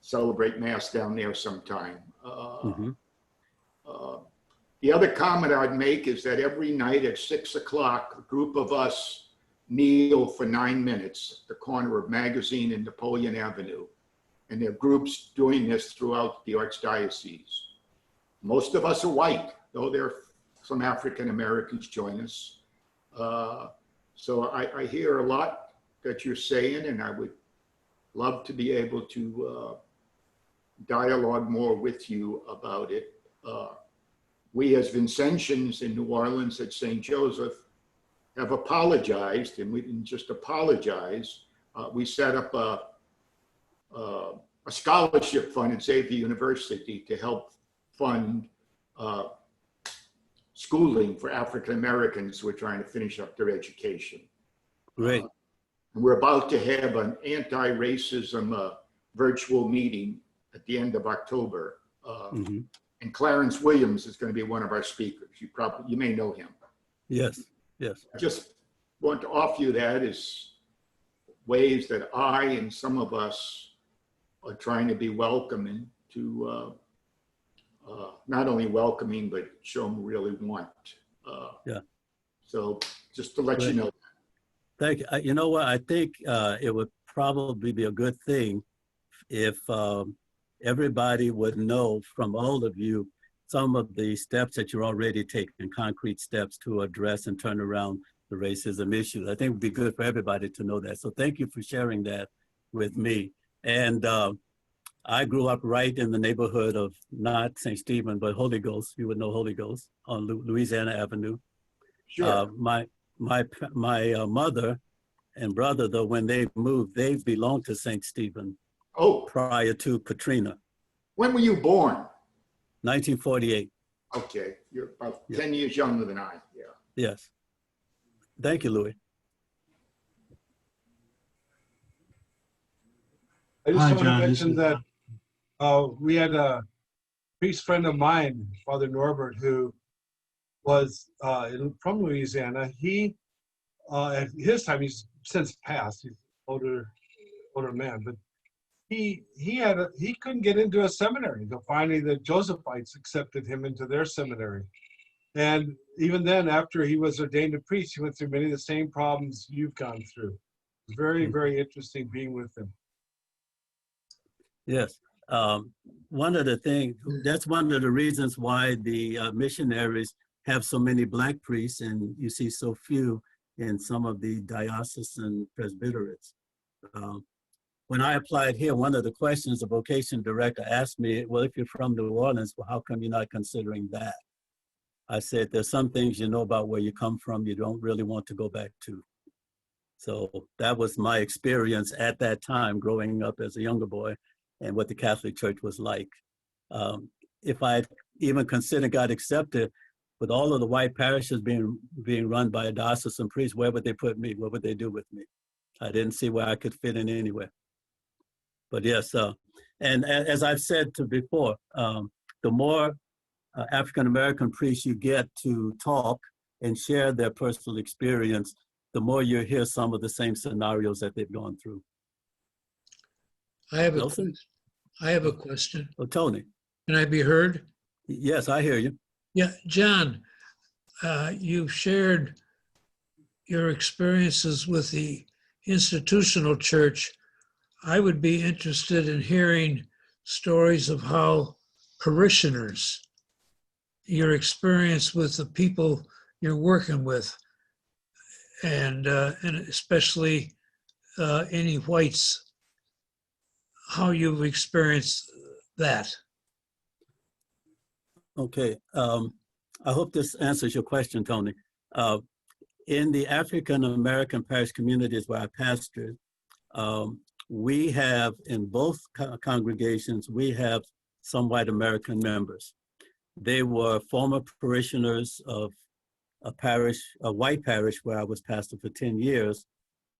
S3: celebrate Mass down there sometime. The other comment I'd make is that every night at 6 o'clock, a group of us kneel for 9 minutes at the corner of Magazine and Napoleon Avenue. And there are groups doing this throughout the Archdiocese. Most of us are white, though there are some African Americans join us. So I hear a lot that you're saying, and I would love to be able to dialogue more with you about it. We as Vincentians in New Orleans at St. Joseph have apologized, and we didn't just apologize. We set up a scholarship fund at Xavier University to help fund schooling for African Americans who are trying to finish up their education.
S1: Great.
S3: And we're about to have an anti-racism virtual meeting at the end of October. And Clarence Williams is going to be one of our speakers. You may know him.
S1: Yes, yes.
S3: I just want to offer you that as ways that I and some of us are trying to be welcoming to not only welcoming, but show them really want.
S1: Yeah.
S3: So just to let you
S1: Great.
S3: know.
S1: Thank you. You know what? I think it would probably be a good thing if everybody would know from all of you some of the steps that you're already taking, concrete steps to address and turn around the racism issues. I think it would be good for everybody to know that. So thank you for sharing that with me. And I grew up right in the neighborhood of not St. Stephen, but Holy Ghost. You would know Holy Ghost on Louisiana Avenue.
S3: Sure.
S1: My mother and brother, though, when they moved, they belonged to St. Stephen
S3: Oh,
S1: prior to Katrina,
S3: when were you born?
S1: 1948.
S3: Okay, you're about
S1: Yeah.
S3: 10 years younger than I. Yeah.
S1: Yes. Thank you, Louis.
S4: I just
S5: Hi,
S4: want to
S5: John.
S4: mention that we had a priest friend of mine, Father Norbert, who was from Louisiana. He, at his time, he's since passed. He's older man, but he couldn't get into a seminary. So finally, the Josephites accepted him into their seminary. And even then, after he was ordained a priest, he went through many of the same problems you've gone through. Very, very interesting being with him.
S1: Yes. One of the things, that's one of the reasons why the missionaries have so many Black priests and you see so few in some of the diocesan presbyteries. When I applied here, one of the questions the vocation director asked me, well, if you're from New Orleans, well, how come you're not considering that? I said, there's some things you know about where you come from, you don't really want to go back to. So that was my experience at that time, growing up as a younger boy, and what the Catholic Church was like. If I even considered got accepted, with all of the white parishes being run by a diocesan priest, where would they put me? What would they do with me? I didn't see where I could fit in anywhere. But yes, and as I've said to before, the more African-American priests you get to talk and share their personal experience, the more you hear some of the same scenarios that they've gone through.
S5: I have
S1: Nelson?
S5: I have a question.
S1: Oh, Tony.
S5: Can I be heard?
S1: Yes, I hear you.
S5: Yeah, John, you shared your experiences with the institutional church. I would be interested in hearing stories of how parishioners, your experience with the people you're working with, and especially any whites, how you've experienced that.
S1: Okay. I hope this answers your question, Tony. In the African-American parish communities where I pastored, we have, in both congregations, we have some white American members. They were former parishioners of a white parish where I was pastor for 10 years.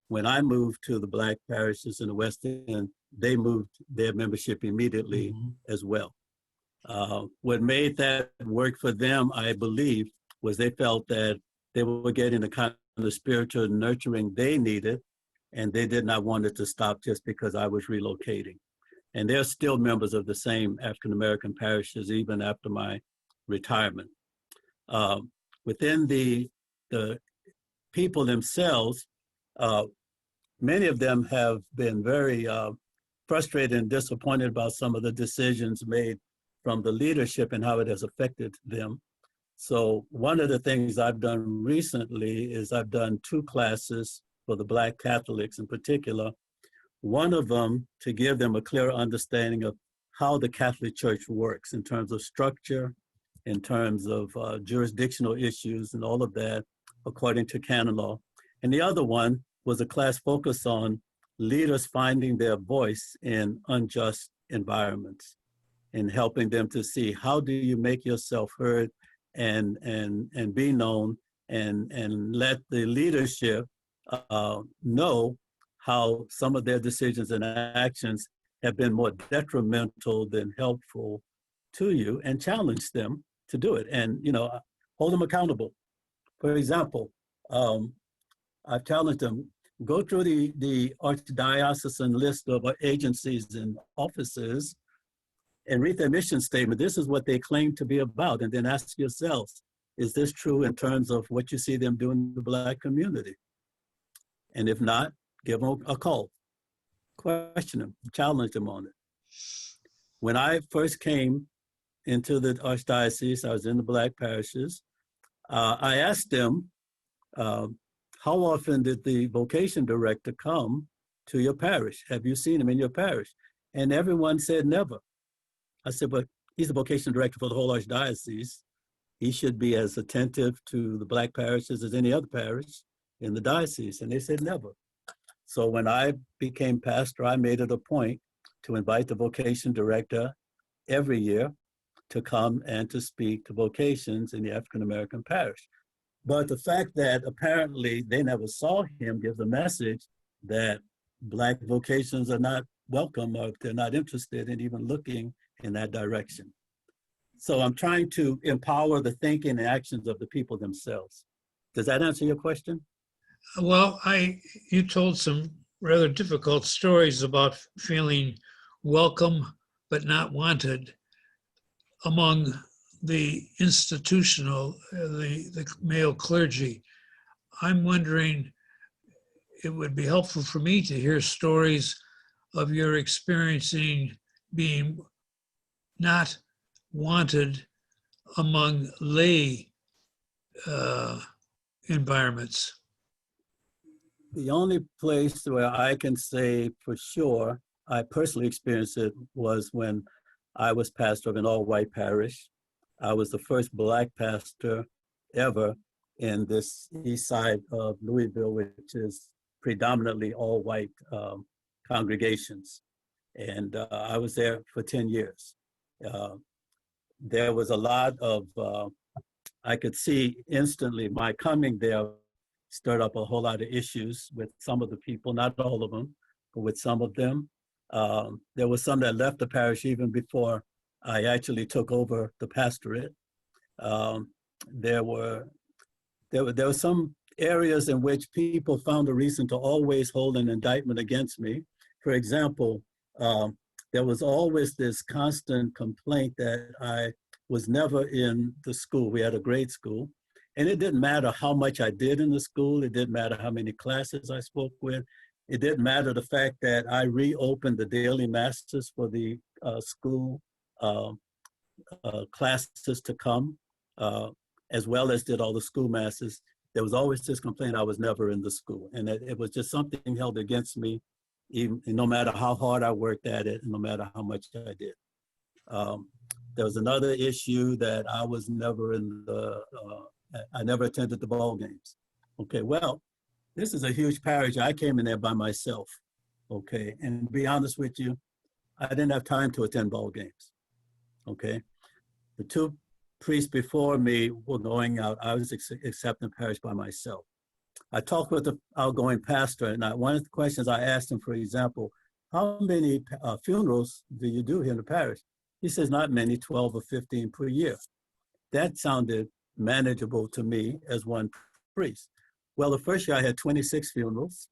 S1: When I moved to the Black parishes in the West End, they moved their membership immediately as well. What made that work for them, I believe, was they felt that they were getting the kind of spiritual nurturing they needed, and they did not want it to stop just because I was relocating. And they're still members of the same African-American parishes even after my retirement. Within the people themselves, many of them have been very frustrated and disappointed about some of the decisions made from the leadership and how it has affected them. So one of the things I've done recently is I've done 2 classes for the Black Catholics in particular. One of them to give them a clear understanding of how the Catholic Church works in terms of structure, in terms of jurisdictional issues and all of that, according to canon law. And the other one was a class focused on leaders finding their voice in unjust environments and helping them to see how do you make yourself heard and be known and let the leadership know how some of their decisions and actions have been more detrimental than helpful to you, and challenge them to do it and, hold them accountable. For example, I've challenged them, go through the archdiocesan list of agencies and offices and read their mission statement. This is what they claim to be about. And then ask yourselves, is this true in terms of what you see them doing in the Black community? And if not, give them a call, question them, challenge them on it. When I first came into the Archdiocese, I was in the Black parishes. I asked them, how often did the vocation director come to your parish? Have you seen him in your parish? And everyone said never. I said, but he's the vocation director for the whole Archdiocese. He should be as attentive to the Black parishes as any other parish in the diocese. And they said never. So when I became pastor, I made it a point to invite the vocation director every year to come and to speak to vocations in the African American parish. But the fact that apparently they never saw him gives a message that Black vocations are not welcome, or they're not interested in even looking in that direction. So I'm trying to empower the thinking and actions of the people themselves. Does that answer your question?
S5: Well, you told some rather difficult stories about feeling welcome but not wanted among the institutional, the male clergy. I'm wondering, it would be helpful for me to hear stories of your experiencing being not wanted among lay environments.
S1: The only place where I can say for sure I personally experienced it was when I was pastor of an all-white parish. I was the first Black pastor ever in this east side of Louisville, which is predominantly all-white congregations. And I was there for 10 years. There was a lot of, I could see instantly my coming there stirred up a whole lot of issues with some of the people, not all of them, but with some of them. There was some that left the parish even before I actually took over the pastorate. There were some areas in which people found a reason to always hold an indictment against me. For example, there was always this constant complaint that I was never in the school. We had a grade school, and it didn't matter how much I did in the school. It didn't matter how many classes I spoke with. It didn't matter the fact that I reopened the daily masses for the school classes to come, as well as did all the school masses. There was always this complaint I was never in the school, and it was just something held against me, even no matter how hard I worked at it, and no matter how much I did. There was another issue that I was never in the, I never attended the ball games. Okay, well, this is a huge parish. I came in there by myself, okay? And to be honest with you, I didn't have time to attend ball games, okay? The two priests before me were going out. I was accepting parish by myself. I talked with the outgoing pastor, and one of the questions I asked him, for example, how many funerals do you do here in the parish? He says, not many, 12 or 15 per year. That sounded manageable to me as one priest. Well, the first year I had 26 funerals.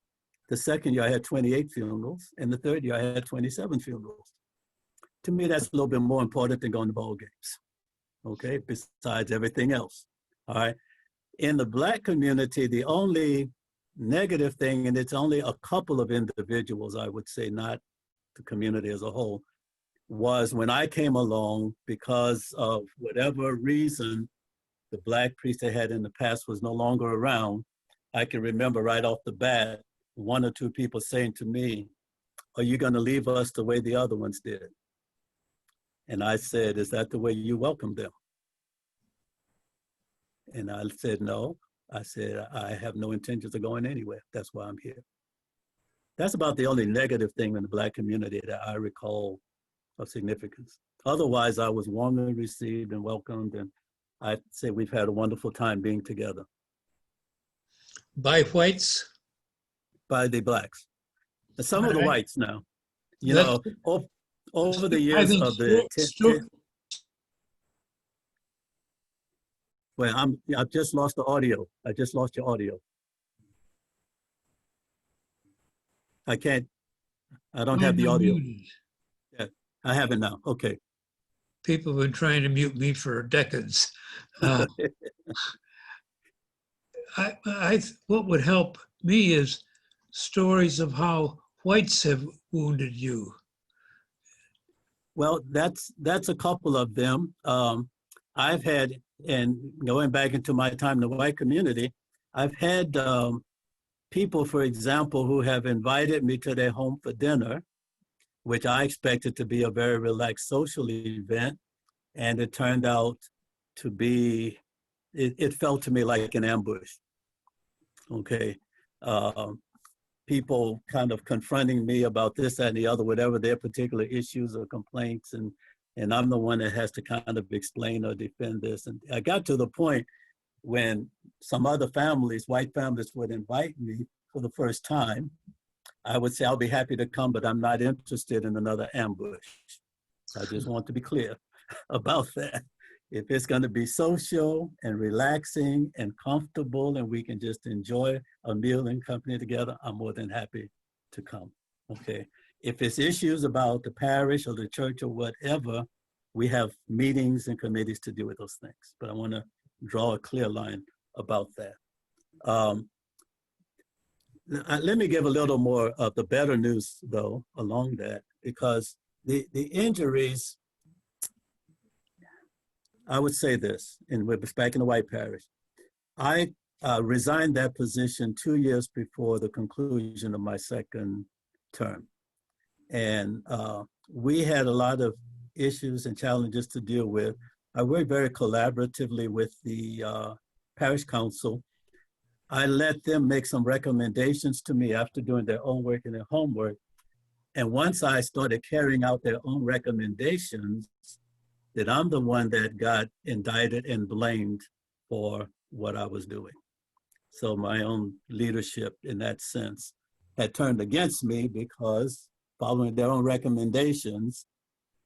S1: The second year I had 28 funerals. And the third year I had 27 funerals. To me, that's a little bit more important than going to ball games, okay, besides everything else, all right? In the Black community, the only negative thing, and it's only a couple of individuals, I would say, not the community as a whole, was when I came along, because of whatever reason, the Black priest I had in the past was no longer around. I can remember right off the bat, one or two people saying to me, are you gonna leave us the way the other ones did? And I said, is that the way you welcome them? And I said, no. I said, I have no intentions of going anywhere. That's why I'm here. That's about the only negative thing in the Black community that I recall of significance. Otherwise, I was warmly received and welcomed, and I'd say we've had a wonderful time being together.
S5: By whites?
S1: By the Blacks. And some
S5: All
S1: of the
S5: right.
S1: whites now. You know, over the
S5: I
S1: years
S5: think
S1: of the...
S5: Stuart,
S1: Well, I've just lost the audio. I just lost your audio. I can't, I don't
S5: I'm
S1: have the audio.
S5: unmuted.
S1: I have it now. Okay.
S5: People have been trying to mute me for decades. What would help me is stories of how whites have wounded you.
S1: Well, that's a couple of them. I've had, and going back into my time in the white community, I've had people, for example, who have invited me to their home for dinner, which I expected to be a very relaxed social event. And it turned out to be, it felt to me like an ambush. Okay. People kind of confronting me about this, that, and the other, whatever their particular issues or complaints. And I'm the one that has to kind of explain or defend this. And I got to the point when some other families, white families, would invite me for the first time. I would say, I'll be happy to come, but I'm not interested in another ambush. I just want to be clear about that. If it's going to be social and relaxing and comfortable and we can just enjoy a meal in company together, I'm more than happy to come, okay? If it's issues about the parish or the church or whatever, we have meetings and committees to deal with those things. But I want to draw a clear line about that. Let me give a little more of the better news, though, along that, because the injuries, I would say this, and we're back in the white parish. I resigned that position 2 years before the conclusion of my second term. And we had a lot of issues and challenges to deal with. I worked very collaboratively with the parish council. I let them make some recommendations to me after doing their own work and their homework. And once I started carrying out their own recommendations, that I'm the one that got indicted and blamed for what I was doing. So my own leadership in that sense had turned against me because following their own recommendations,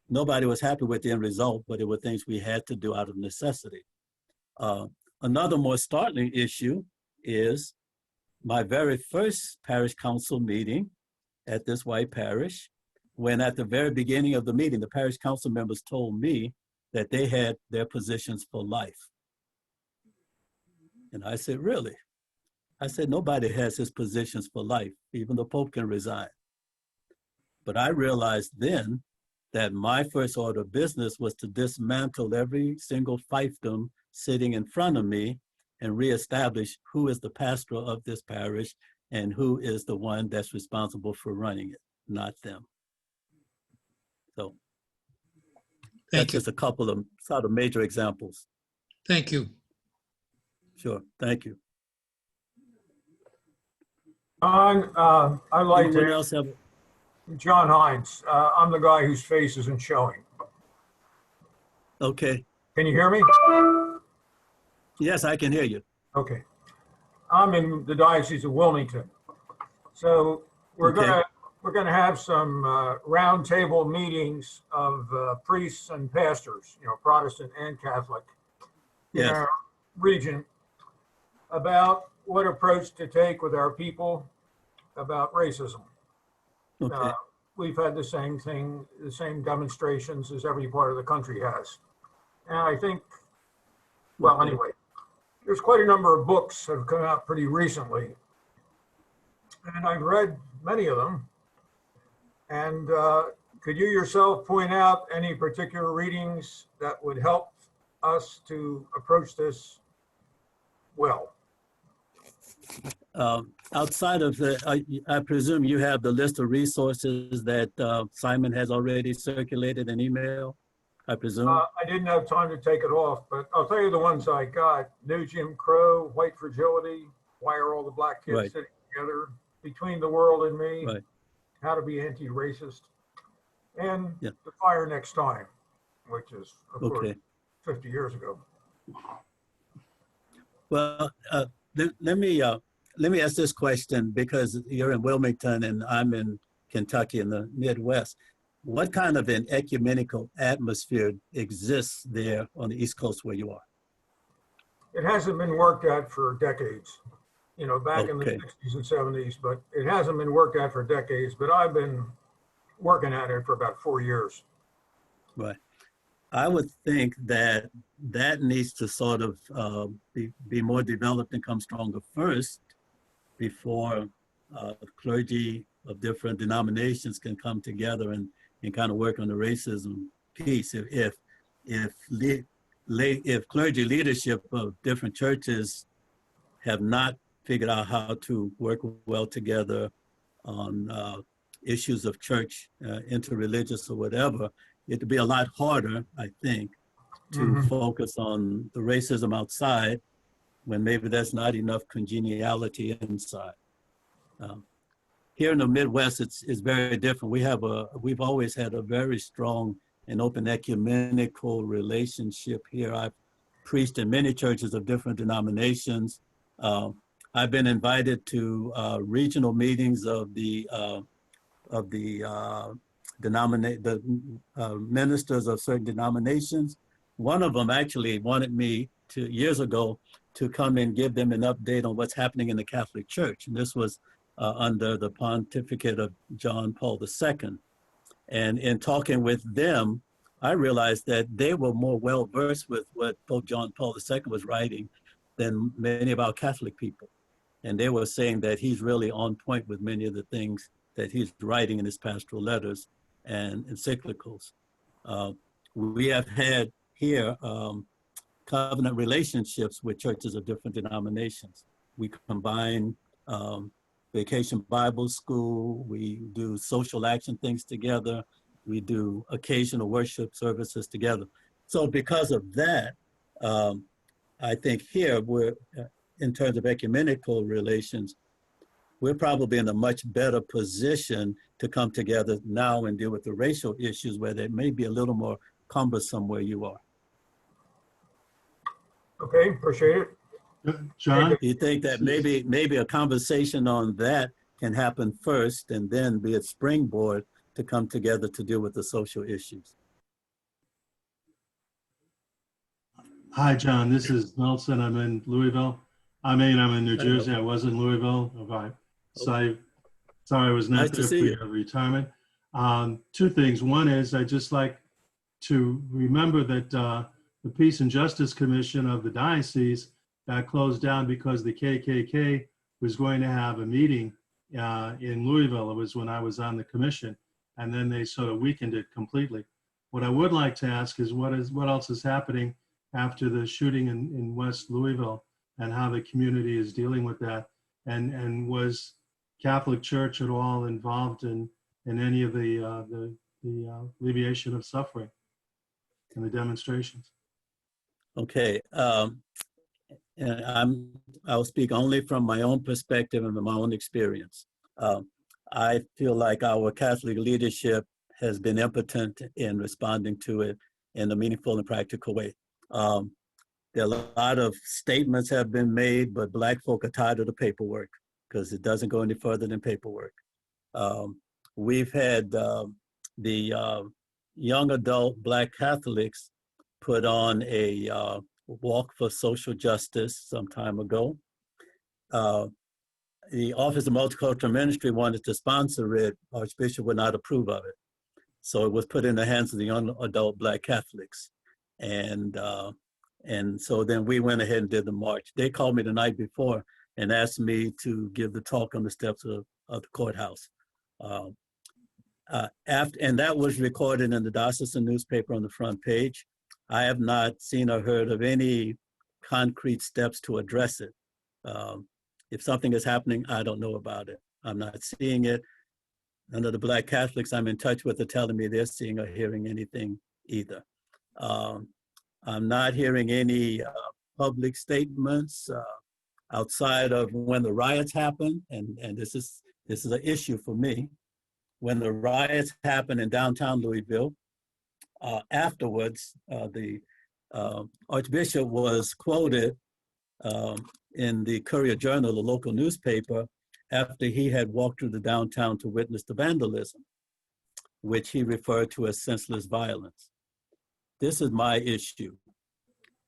S1: nobody was happy with the end result, but it were things we had to do out of necessity. Another more startling issue is my very first parish council meeting at this white parish, when at the very beginning of the meeting, the parish council members told me that they had their positions for life. And I said, really? I said, nobody has his positions for life. Even the Pope can resign. But I realized then that my first order of business was to dismantle every single fiefdom sitting in front of me and reestablish who is the pastor of this parish and who is the one that's responsible for running it, not them. So
S5: Thank
S1: that's
S5: you.
S1: just a couple of sort of major examples.
S5: Thank you.
S1: Sure, thank you.
S6: I'd like
S1: Anyone
S6: to,
S1: else have?
S6: John Hines. I'm the guy whose face isn't showing.
S1: Okay,
S6: Can you hear me?
S1: yes, I can hear you.
S6: Okay. I'm in the Diocese of Wilmington. So we're
S1: Okay.
S6: gonna have some roundtable meetings of priests and pastors, Protestant and Catholic, in
S1: Yes.
S6: our region about what approach to take with our people about racism.
S1: Okay.
S6: We've had the same thing, the same demonstrations as every part of the country has. And I think, well,
S1: Okay.
S6: anyway, there's quite a number of books that have come out pretty recently. And I've read many of them. And could you yourself point out any particular readings that would help us to approach this well?
S1: Outside of the, I presume you have the list of resources that Simon has already circulated in email, I presume?
S6: I didn't have time to take it off, but I'll tell you the ones I got. New Jim Crow, White Fragility, Why Are All the Black Kids
S1: Right.
S6: Sitting Together, Between the World and Me,
S1: Right.
S6: How to Be Anti-Racist, and
S1: Yeah.
S6: The Fire Next Time, which is, of course,
S1: Okay.
S6: 50 years ago.
S1: Well, let me ask this question, because you're in Wilmington and I'm in Kentucky in the Midwest. What kind of an ecumenical atmosphere exists there on the East Coast where you are?
S6: It hasn't been worked at for decades. back in the
S1: Okay.
S6: 60s and 70s, but it hasn't been worked out for decades, but I've been working at it for about 4 years.
S1: Right. I would think that that needs to sort of be more developed and come stronger first before clergy of different denominations can come together and kind of work on the racism piece. If clergy leadership of different churches have not figured out how to work well together on issues of church, interreligious or whatever, it'd be a lot harder, I think, to focus on the racism outside when maybe there's not enough congeniality inside. Here in the Midwest, it's very different. We've always had a very strong and open ecumenical relationship here. I've preached in many churches of different denominations. I've been invited to regional meetings of the ministers of certain denominations. One of them actually wanted me years ago to come and give them an update on what's happening in the Catholic Church. And this was under the pontificate of John Paul II. And in talking with them, I realized that they were more well-versed with what Pope John Paul II was writing than many of our Catholic people. And they were saying that he's really on point with many of the things that he's writing in his pastoral letters and encyclicals. We have had here covenant relationships with churches of different denominations. We combine Vacation Bible School, we do social action things together, we do occasional worship services together. So because of that, I think here we're, in terms of ecumenical relations, we're probably in a much better position to come together now and deal with the racial issues where they may be a little more cumbersome where you are.
S6: Okay, appreciate it.
S7: John?
S1: Do you think that maybe a conversation on that can happen first and then be a springboard to come together to deal with the social issues?
S7: Hi, John. This is Nelson. I'm in Louisville. I'm in New Jersey. I was in Louisville. Sorry I was not there for your retirement. Two things. One is I'd just like to remember that the Peace and Justice Commission of the diocese got closed down because the KKK was going to have a meeting in Louisville. It was when I was on the commission, and then they sort of weakened it completely. What I would like to ask is what else is happening after the shooting in West Louisville and how the community is dealing with that, and was Catholic Church at all involved in any of the alleviation of suffering and the demonstrations?
S1: Okay, and I'll speak only from my own perspective and my own experience. I feel like our Catholic leadership has been impotent in responding to it in a meaningful and practical way. There are a lot of statements have been made, but Black folk are tired of the paperwork because it doesn't go any further than paperwork. We've had the young adult Black Catholics put on a walk for social justice some time ago. The Office of Multicultural Ministry wanted to sponsor it. Archbishop would not approve of it. So it was put in the hands of the young adult Black Catholics. And so then we went ahead and did the march. They called me the night before and asked me to give the talk on the steps of the courthouse. And that was recorded in the diocesan newspaper on the front page. I have not seen or heard of any concrete steps to address it. If something is happening, I don't know about it. I'm not seeing it. None of the Black Catholics I'm in touch with are telling me they're seeing or hearing anything either. I'm not hearing any public statements outside of when the riots happened, and this is an issue for me. When the riots happened in downtown Louisville, afterwards, the Archbishop was quoted in the Courier Journal, the local newspaper, after he had walked through the downtown to witness the vandalism, which he referred to as senseless violence. This is my issue.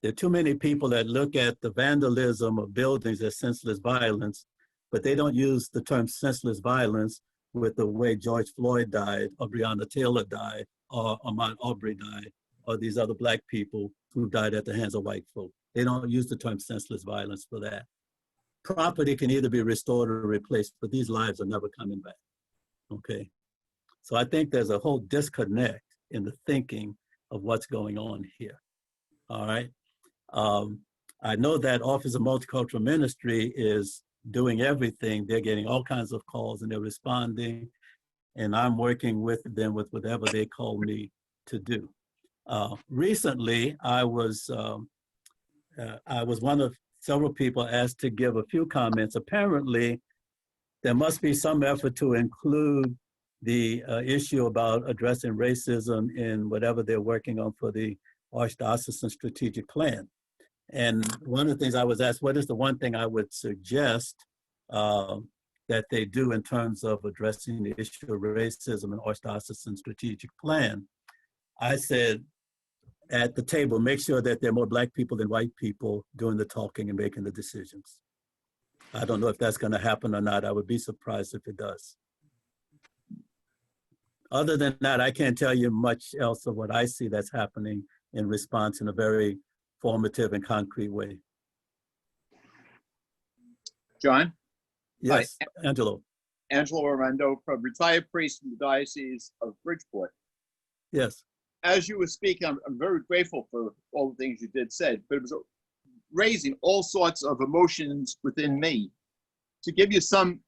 S1: There are too many people that look at the vandalism of buildings as senseless violence, but they don't use the term senseless violence with the way George Floyd died, or Breonna Taylor died, or Ahmaud Arbery died, or these other Black people who died at the hands of white folk. They don't use the term senseless violence for that. Property can either be restored or replaced, but these lives are never coming back, okay? So I think there's a whole disconnect in the thinking of what's going on here, all right? I know that Office of Multicultural Ministry is doing everything. They're getting all kinds of calls and they're responding, and I'm working with them with whatever they call me to do. Recently, I was one of several people asked to give a few comments. Apparently, there must be some effort to include the issue about addressing racism in whatever they're working on for the Archdiocesan Strategic Plan. And one of the things I was asked, what is the one thing I would suggest that they do in terms of addressing the issue of racism in Archdiocesan Strategic Plan? I said, at the table, make sure that there are more Black people than white people doing the talking and making the decisions. I don't know if that's going to happen or not. I would be surprised if it does. Other than that, I can't tell you much else of what I see that's happening in response in a very formative and concrete way.
S8: John?
S1: Yes,
S8: Hi.
S1: Angelo.
S8: Angelo Armando, from retired priest from the Diocese of Bridgeport.
S1: Yes.
S8: As you were speaking, I'm very grateful for all the things you did said, but it was raising all sorts of emotions within me. To give you some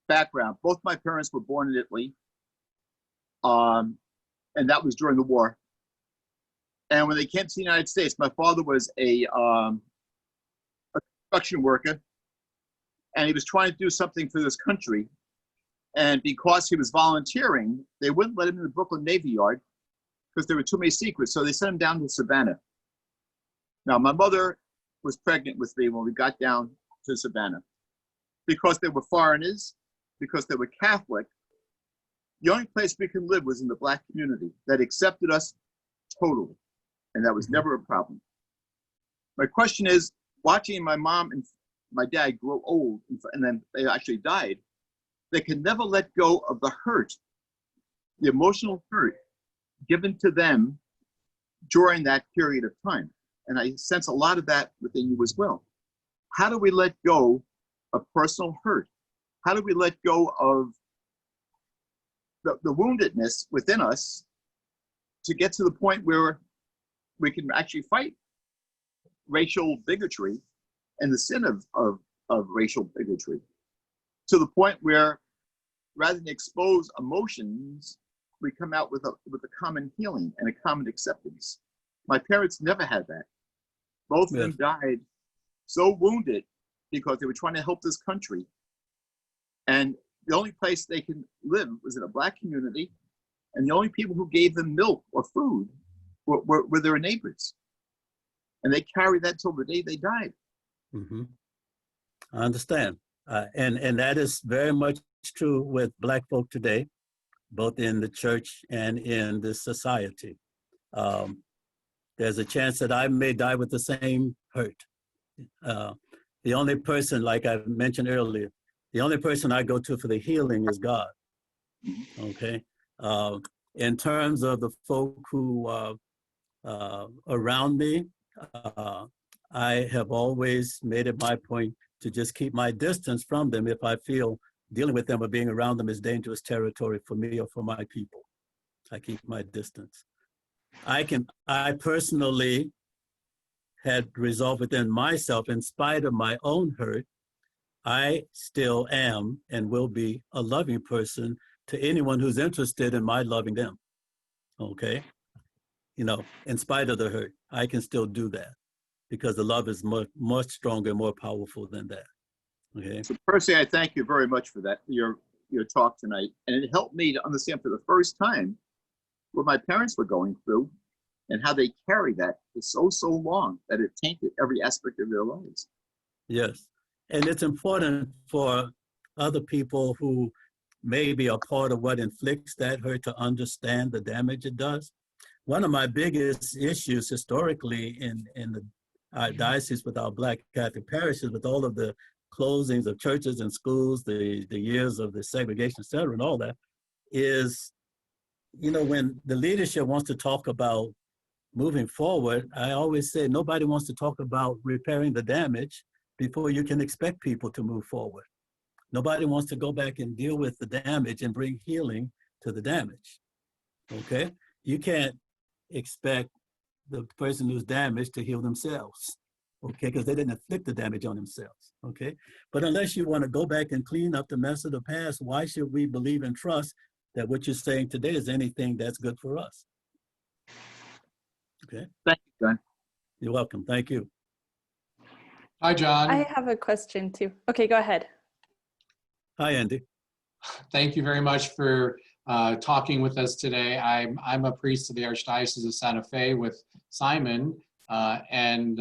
S8: background, both my parents were born in Italy, and that was during the war. And when they came to the United States, my father was a construction worker, and he was trying to do something for this country. And because he was volunteering, they wouldn't let him in the Brooklyn Navy Yard because there were too many secrets. So they sent him down to Savannah. Now, my mother was pregnant with me when we got down to Savannah. Because they were foreigners, because they were Catholic, the only place we could live was in the Black community that accepted us totally. And that was never a problem. My question is, watching my mom and my dad grow old, and then they actually died, they can never let go of the hurt, the emotional hurt given to them during that period of time. And I sense a lot of that within you as well. How do we let go of personal hurt? How do we let go of the woundedness within us to get to the point where we can actually fight racial bigotry and the sin of racial bigotry, to the point where rather than expose emotions, we come out with a common healing and a common acceptance. My parents never had that. Both of them died so wounded because they were trying to help this country. And the only place they can live was in a Black community. And the only people who gave them milk or food were their neighbors. And they carried that till the day they died.
S1: Mm-hmm. I understand. And that is very much true with Black folk today, both in the church and in the society. There's a chance that I may die with the same hurt. The only person, like I mentioned earlier, the only person I go to for the healing is God, okay? In terms of the folk who around me, I have always made it my point to just keep my distance from them if I feel dealing with them or being around them is dangerous territory for me or for my people. I keep my distance. I personally had resolved within myself, in spite of my own hurt, I still am and will be a loving person to anyone who's interested in my loving them, okay? You know, in spite of the hurt, I can still do that because the love is much stronger, more powerful than that, okay?
S8: So Percy, I thank you very much for that, your talk tonight. And it helped me to understand for the first time what my parents were going through and how they carried that for so long that it tainted every aspect of their lives.
S1: Yes, and it's important for other people who may be a part of what inflicts that hurt to understand the damage it does. One of my biggest issues historically in the our diocese with our Black Catholic parishes, with all of the closings of churches and schools, the years of the segregation, et cetera, and all that, is, you know, when the leadership wants to talk about moving forward, I always say nobody wants to talk about repairing the damage before you can expect people to move forward. Nobody wants to go back and deal with the damage and bring healing to the damage, okay? You can't expect the person who's damaged to heal themselves, okay? Because they didn't inflict the damage on themselves, okay? But unless you want to go back and clean up the mess of the past, why should we believe and trust that what you're saying today is anything that's good for us? Okay.
S8: Thank you, John.
S1: You're welcome. Thank you.
S9: Hi, John.
S10: I have a question too. Okay, go ahead.
S1: Hi, Andy.
S9: Thank you very much for talking with us today. I'm a priest of the Archdiocese of Santa Fe with Simon, and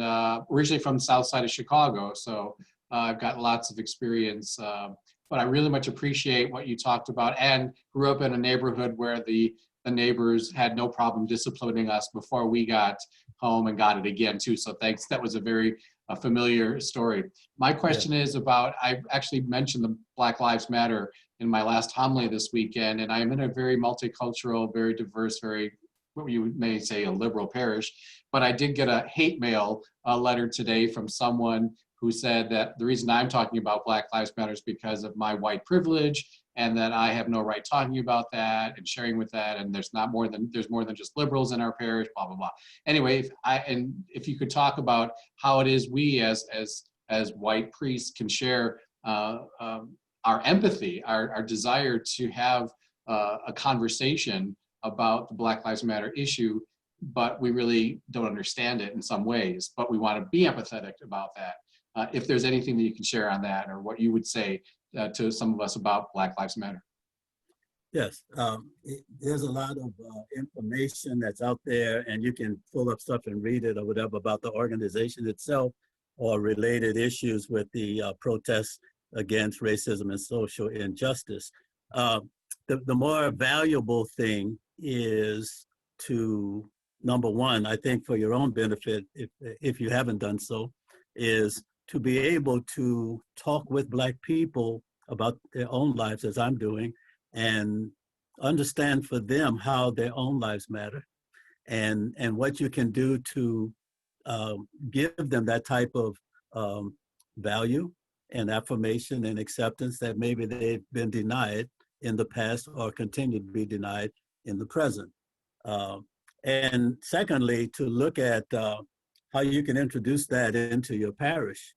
S9: originally from the south side of Chicago, so I've got lots of experience. But I really much appreciate what you talked about, and grew up in a neighborhood where the neighbors had no problem disciplining us before we got home and got it again too. So thanks. That was a very familiar story. My question is about, I actually mentioned the Black Lives Matter in my last homily this weekend, and I'm in a very multicultural, very diverse, very, what you may say, a liberal parish. But I did get a hate mail letter today from someone who said that the reason I'm talking about Black Lives Matter is because of my white privilege, and that I have no right talking about that and sharing with that, and there's more than just liberals in our parish, blah, blah, blah. Anyway, if you could talk about how it is we as white priests can share our empathy, our desire to have a conversation about the Black Lives Matter issue, but we really don't understand it in some ways, but we want to be empathetic about that. If there's anything that you can share on that, or what you would say to some of us about Black Lives Matter.
S1: Yes, there's a lot of information that's out there, and you can pull up stuff and read it or whatever about the organization itself or related issues with the protests against racism and social injustice. The more valuable thing is to, number one, I think for your own benefit, if you haven't done so, is to be able to talk with Black people about their own lives, as I'm doing, and understand for them how their own lives matter, and what you can do to give them that type of value and affirmation and acceptance that maybe they've been denied in the past or continue to be denied in the present. And secondly, to look at how you can introduce that into your parish.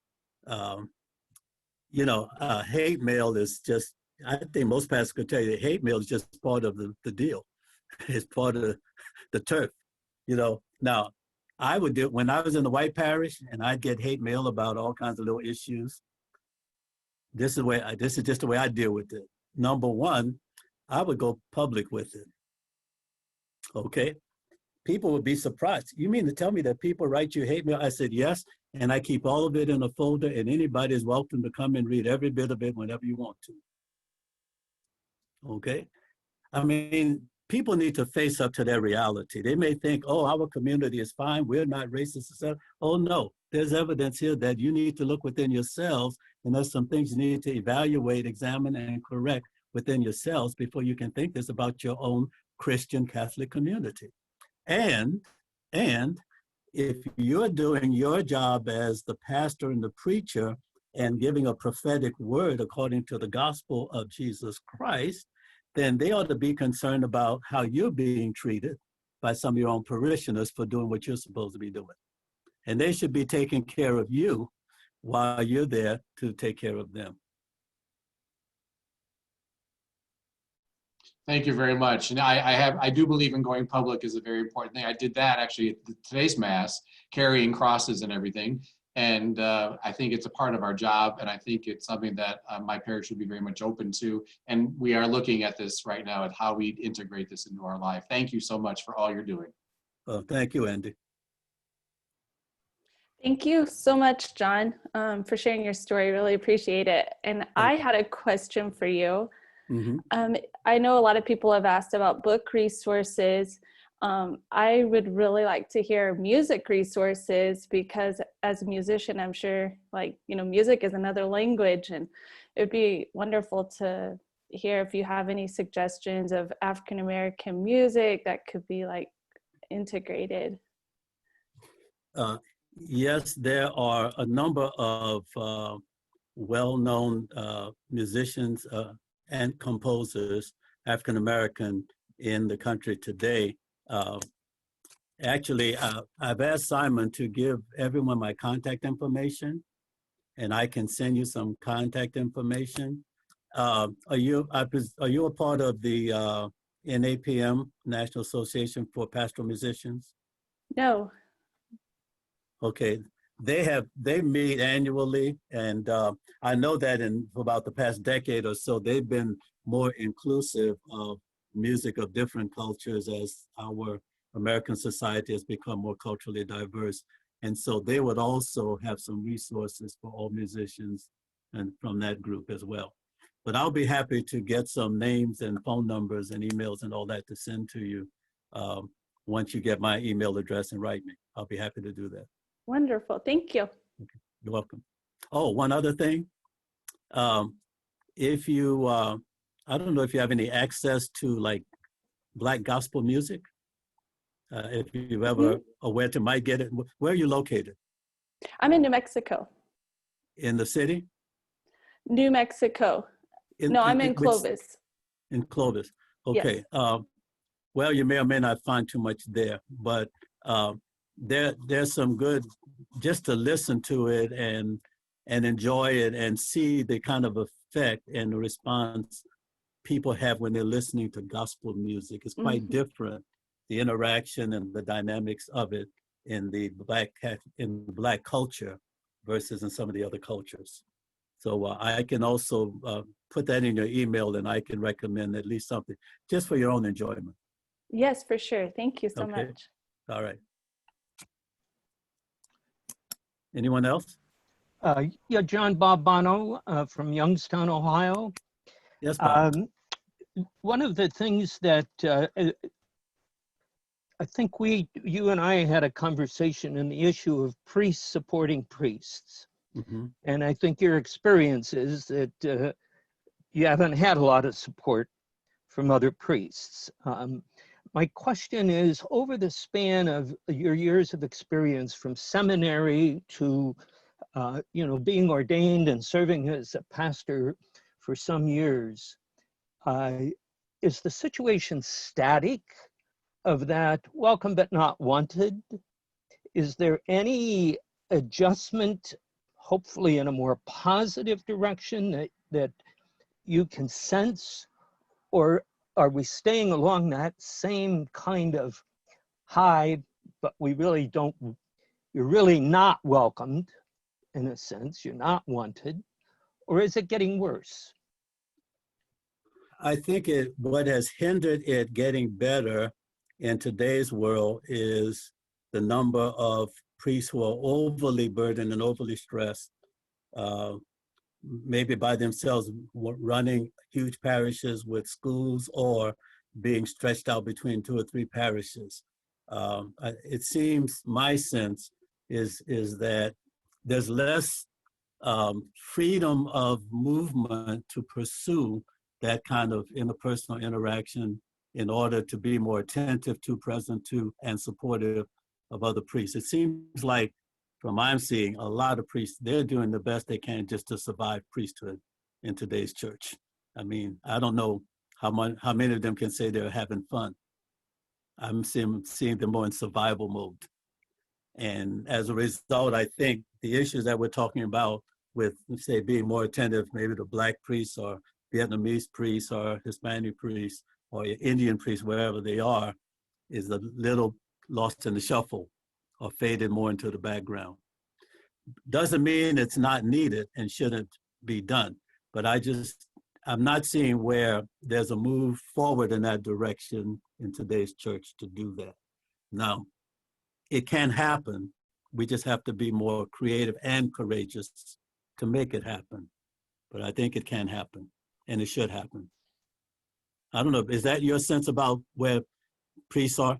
S1: Hate mail is just, I think most pastors could tell you that hate mail is just part of the deal. It's part of the turf. Now I would do, when I was in the white parish and I'd get hate mail about all kinds of little issues, this is just the way I deal with it. Number one, I would go public with it. Okay? People would be surprised. You mean to tell me that people write you hate mail? I said, yes, and I keep all of it in a folder, and anybody is welcome to come and read every bit of it whenever you want to. Okay? I mean, people need to face up to their reality. They may think, oh, our community is fine, we're not racist, etc. Oh no, there's evidence here that you need to look within yourselves, and there's some things you need to evaluate, examine, and correct within yourselves before you can think this about your own Christian Catholic community. And if you're doing your job as the pastor and the preacher and giving a prophetic word according to the gospel of Jesus Christ, then they ought to be concerned about how you're being treated by some of your own parishioners for doing what you're supposed to be doing. And they should be taking care of you while you're there to take care of them.
S9: Thank you very much. And I do believe in going public is a very important thing. I did that actually at today's Mass, carrying crosses and everything. And I think it's a part of our job. And I think it's something that my parish would be very much open to. And we are looking at this right now at how we integrate this into our life. Thank you so much for all you're doing.
S1: Well, thank you, Andy.
S10: Thank you so much, John, for sharing your story. Really appreciate it. And I had a question for you. Mm-hmm. I know a lot of people have asked about book resources. I would really like to hear music resources, because as a musician, I'm sure, like, you know, music is another language, and it would be wonderful to hear if you have any suggestions of African American music that could be like integrated.
S1: Yes, there are a number of well-known musicians and composers, African American, in the country today. Actually, I've asked Simon to give everyone my contact information, and I can send you some contact information. Are you a part of the NAPM, National Association for Pastoral Musicians?
S10: No.
S1: Okay, they meet annually, and I know that in about the past decade or so, they've been more inclusive of music of different cultures as our American society has become more culturally diverse. And so they would also have some resources for all musicians and from that group as well. But I'll be happy to get some names and phone numbers and emails and all that to send to you once you get my email address and write me. I'll be happy to do that.
S10: Wonderful. Thank you.
S1: Okay. You're welcome. Oh, one other thing. If you, I don't know if you have any access to like Black gospel music. If you've ever aware to might get it. Where are you located?
S10: I'm in New Mexico.
S1: In the city?
S10: New Mexico. No, I'm in Clovis.
S1: In Clovis. Okay.
S10: Yes.
S1: Well, you may or may not find too much there, but there's some good, just to listen to it and enjoy it and see the kind of effect and the response people have when they're listening to gospel music. It's quite different, the interaction and the dynamics of it in the Black culture versus in some of the other cultures. So I can also put that in your email, and I can recommend at least something just for your own enjoyment.
S10: Yes, for sure. Thank you so much.
S1: All right. Anyone else?
S11: Yeah, John Bob Bono from Youngstown, Ohio.
S1: Yes, Bob.
S11: One of the things that I think you and I had a conversation in the issue of priests supporting priests. And I think your experience is that you haven't had a lot of support from other priests. My question is, over the span of your years of experience from seminary to being ordained and serving as a pastor for some years, is the situation static of that welcome but not wanted? Is there any adjustment, hopefully in a more positive direction, that you can sense? Or are we staying along that same kind of high, but we really don't, you're really not welcomed, in a sense, you're not wanted? Or is it getting worse?
S1: I think what has hindered it getting better in today's world is the number of priests who are overly burdened and overly stressed, maybe by themselves, running huge parishes with schools or being stretched out between 2 or 3 parishes. It seems, my sense is that there's less freedom of movement to pursue that kind of interpersonal interaction in order to be more attentive to, present to, and supportive of other priests. It seems like, from what I'm seeing, a lot of priests, they're doing the best they can just to survive priesthood in today's church. I mean, I don't know how many of them can say they're having fun. I'm seeing them more in survival mode. And as a result, I think the issues that we're talking about with, say, being more attentive, maybe to Black priests or Vietnamese priests or Hispanic priests or Indian priests, wherever they are, is a little lost in the shuffle or faded more into the background. Doesn't mean it's not needed and shouldn't be done, but I'm not seeing where there's a move forward in that direction in today's church to do that. Now, it can happen. We just have to be more creative and courageous to make it happen. But I think it can happen, and it should happen. I don't know, is that your sense about where priests are?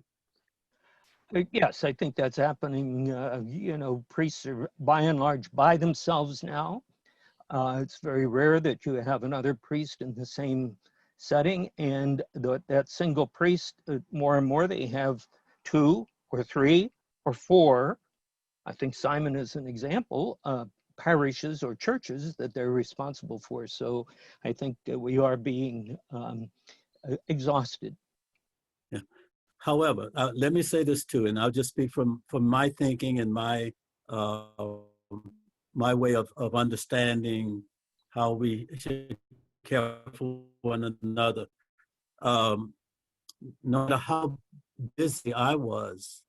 S11: Yes, I think that's happening. Priests are by and large by themselves now. It's very rare that you have another priest in the same setting, and that single priest, more and more, they have 2 or 3 or 4. I think Simon is an example, parishes or churches that they're responsible for. So I think that we are being exhausted.
S1: Yeah. However, let me say this too, and I'll just speak from my thinking and my my way of understanding how we should care for one another. No matter how busy I was,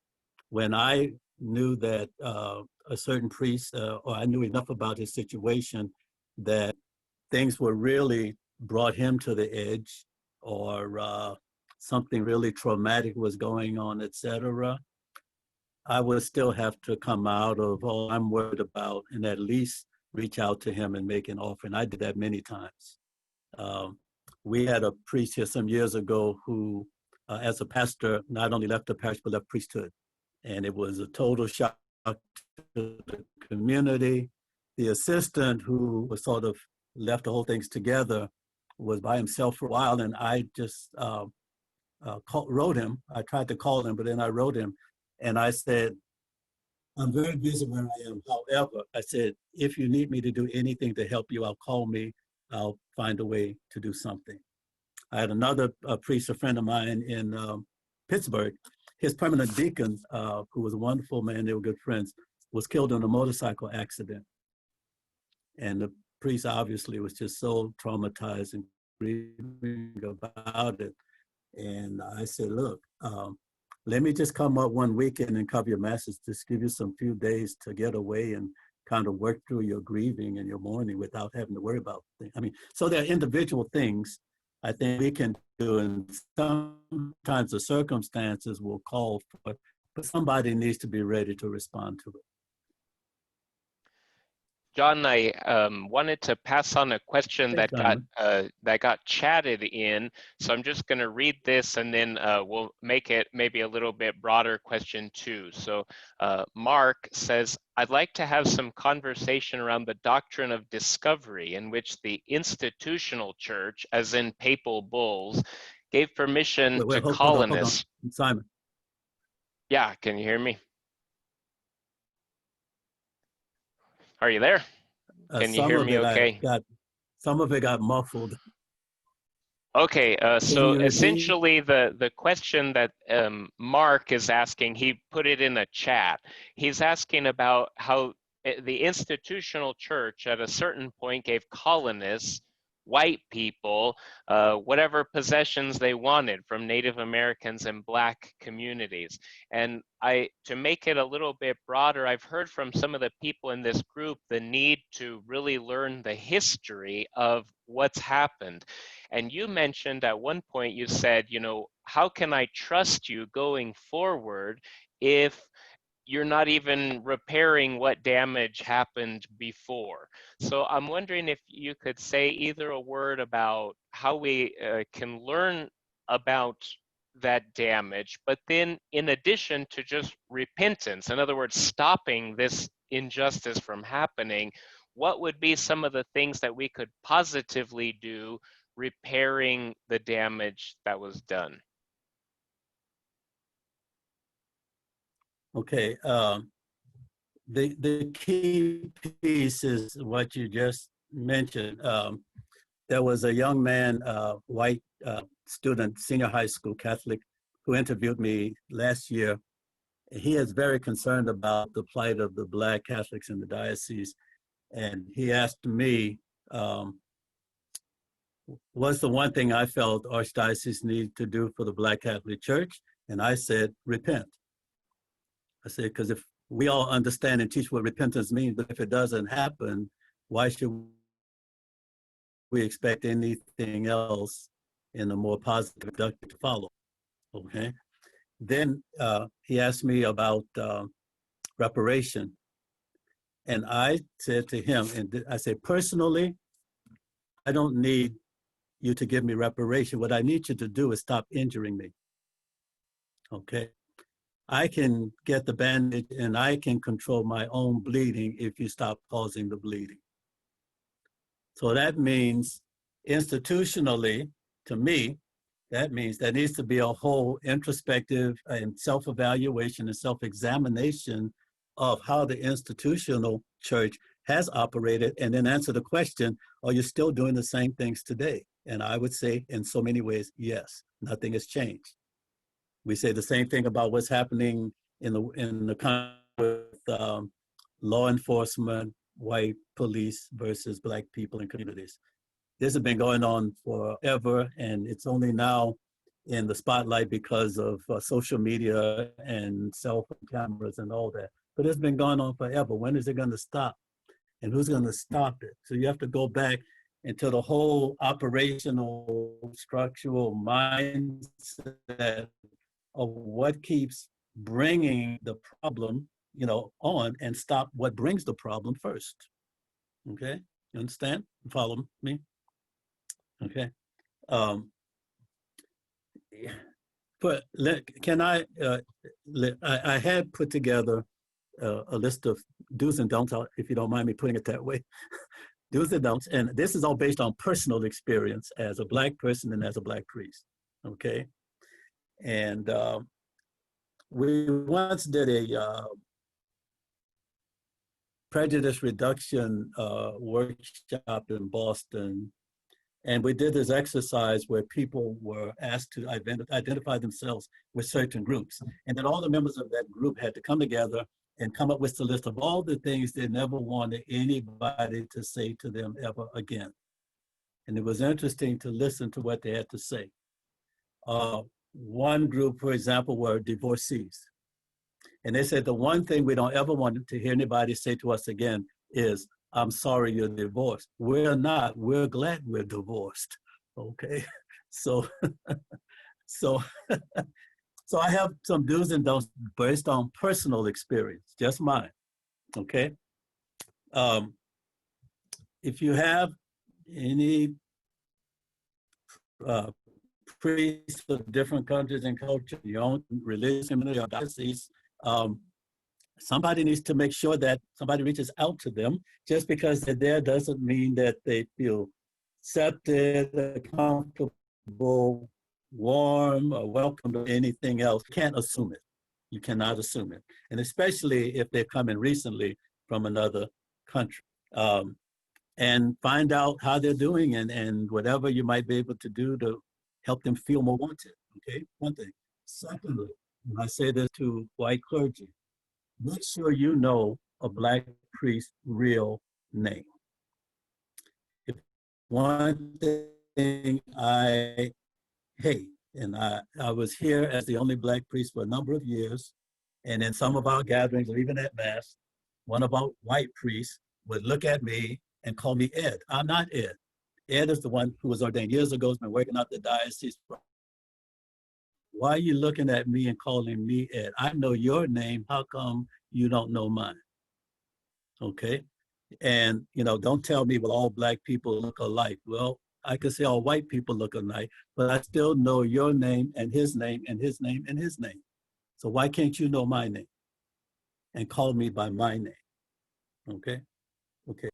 S1: when I knew that a certain priest, or I knew enough about his situation, that things were really brought him to the edge, or something really traumatic was going on, etc., I would still have to come out of all I'm worried about and at least reach out to him and make an offering. I did that many times. We had a priest here some years ago who, as a pastor, not only left the parish, but left priesthood. And it was a total shock to the community. The assistant, who was sort of left the whole things together, was by himself for a while, and I just wrote him. I tried to call him, but then I wrote him, and I said, I'm very busy where I am. However, I said, if you need me to do anything to help you, call me. I'll find a way to do something. I had another priest, a friend of mine in Pittsburgh. His permanent deacon, who was a wonderful man, they were good friends, was killed in a motorcycle accident. And the priest obviously was just so traumatized and grieving about it. And I said, look, let me just come up one weekend and cover your masses, just give you some few days to get away and kind of work through your grieving and your mourning without having to worry about things. I mean, so there are individual things I think we can do, and sometimes the circumstances will call for it, but somebody needs to be ready to respond to it.
S2: John, I wanted to pass on a question that got chatted in, so I'm just going to read this, and then we'll make it maybe a little bit broader question too. So Mark says, I'd like to have some conversation around the doctrine of discovery, in which the institutional church, as in papal bulls, gave permission to colonists.
S1: Hold on. Simon.
S2: Yeah, can you hear me? Are you there? Can you hear me okay?
S1: Some of it got muffled.
S2: Okay, so essentially the question that Mark is asking, he put it in a chat. He's asking about how the institutional church at a certain point gave colonists, white people, whatever possessions they wanted from Native Americans and Black communities. And to make it a little bit broader, I've heard from some of the people in this group the need to really learn the history of what's happened. And you mentioned at one point, you said, how can I trust you going forward if you're not even repairing what damage happened before? So I'm wondering if you could say either a word about how we can learn about that damage, but then in addition to just repentance, in other words, stopping this injustice from happening, what would be some of the things that we could positively do repairing the damage that was done?
S1: Okay, the key piece is what you just mentioned. There was a young man, white student, senior high school Catholic, who interviewed me last year. He is very concerned about the plight of the Black Catholics in the diocese. And he asked me, what's the one thing I felt Archdiocese needed to do for the Black Catholic Church? And I said, repent. I said, because if we all understand and teach what repentance means, but if it doesn't happen, why should we expect anything else in a more positive productive to follow? Okay. Then he asked me about reparation. And I said to him, and I said, personally, I don't need you to give me reparation. What I need you to do is stop injuring me. Okay. I can get the bandage and I can control my own bleeding if you stop causing the bleeding. So that means institutionally, to me, that means there needs to be a whole introspective and self-evaluation and self-examination of how the institutional church has operated, and then answer the question, are you still doing the same things today? And I would say in so many ways, yes, nothing has changed. We say the same thing about what's happening in the country with law enforcement, white police versus Black people and communities. This has been going on forever, and it's only now in the spotlight because of social media and cell phone cameras and all that. But it's been going on forever. When is it going to stop? And who's going to stop it? So you have to go back into the whole operational, structural mindset of what keeps bringing the problem, on, and stop what brings the problem first. Okay, you understand? Follow me? Okay. But I had put together a list of do's and don'ts, if you don't mind me putting it that way. Do's and don'ts, and this is all based on personal experience as a Black person and as a Black priest. Okay. And we once did a prejudice reduction workshop in Boston, and we did this exercise where people were asked to identify themselves with certain groups, and then all the members of that group had to come together and come up with a list of all the things they never wanted anybody to say to them ever again. And it was interesting to listen to what they had to say. One group, for example, were divorcees. And they said the one thing we don't ever want to hear anybody say to us again is, I'm sorry you're divorced. We're not, we're glad we're divorced, okay? So, so I have some do's and don'ts based on personal experience, just mine, okay? If you have any priests of different countries and cultures, your own religious community or diocese, somebody needs to make sure that somebody reaches out to them. Just because they're there doesn't mean that they feel accepted, comfortable, warm, or welcome to anything else. You can't assume it. You cannot assume it. And especially if they're coming recently from another country. And find out how they're doing and whatever you might be able to do to help them feel more wanted, okay? One thing. Secondly, and I say this to white clergy, make sure you know a Black priest's real name. If one thing I hate, and I was here as the only Black priest for a number of years, and in some of our gatherings, or even at Mass, one of our white priests would look at me and call me Ed. I'm not Ed. Ed is the one who was ordained years ago, has been working out the diocese. Why are you looking at me and calling me Ed? I know your name. How come you don't know mine? Okay. And, don't tell me, well, all Black people look alike. Well, I could say all white people look alike, but I still know your name and his name and his name and his name. So why can't you know my name and call me by my name? Okay. Okay.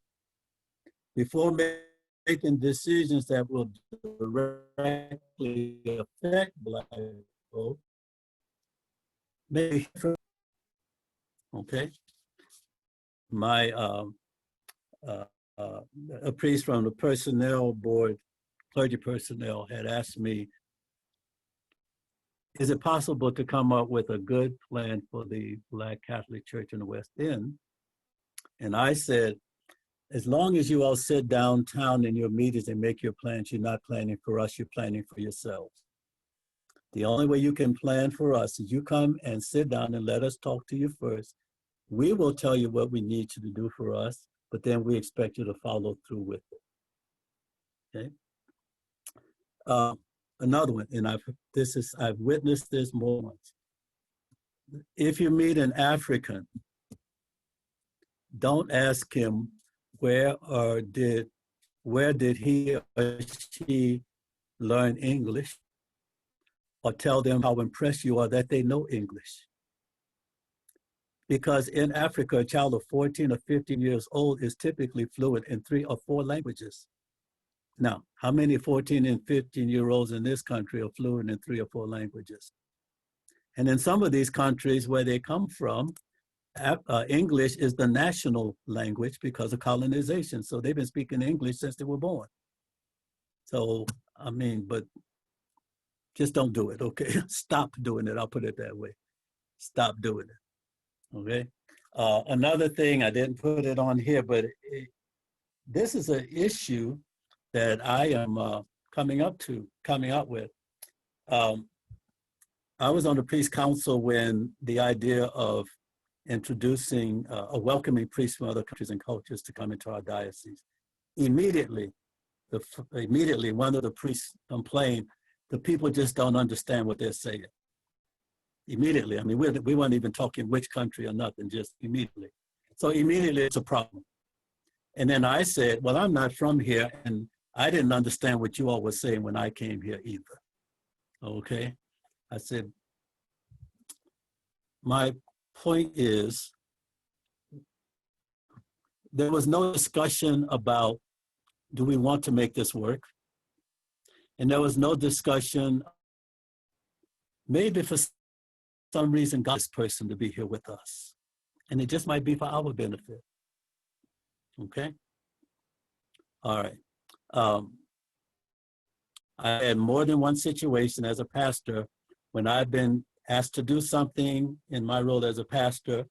S1: Before making decisions that will directly affect Black people, maybe, okay? A priest from the personnel board, clergy personnel, had asked me, is it possible to come up with a good plan for the Black Catholic Church in the West End? And I said, as long as you all sit downtown in your meetings and make your plans, you're not planning for us, you're planning for yourselves. The only way you can plan for us is you come and sit down and let us talk to you first. We will tell you what we need you to do for us, but then we expect you to follow through with it, okay? Another one, and I've witnessed this more once. If you meet an African, don't ask him where did he or she learn English, or tell them how impressed you are that they know English. Because in Africa, a child of 14 or 15 years old is typically fluent in 3 or 4 languages. Now, how many 14 and 15-year-olds in this country are fluent in 3 or 4 languages? And in some of these countries where they come from, English is the national language because of colonization. So they've been speaking English since they were born. So, I mean, but just don't do it, okay? Stop doing it, I'll put it that way. Stop doing it, okay? Another thing, I didn't put it on here, but this is an issue that I am coming up with. I was on the priest council when the idea of introducing a welcoming priests from other countries and cultures to come into our diocese. Immediately, one of the priests complained, the people just don't understand what they're saying. Immediately, I mean, we weren't even talking which country or nothing, just immediately. So immediately it's a problem. And then I said, well, I'm not from here, and I didn't understand what you all were saying when I came here either, okay? I said, my point is, there was no discussion about, do we want to make this work? And there was no discussion, maybe for some reason, God this person to be here with us. And it just might be for our benefit, okay? All right. I had more than one situation as a pastor when I've been asked to do something in my role as a pastor,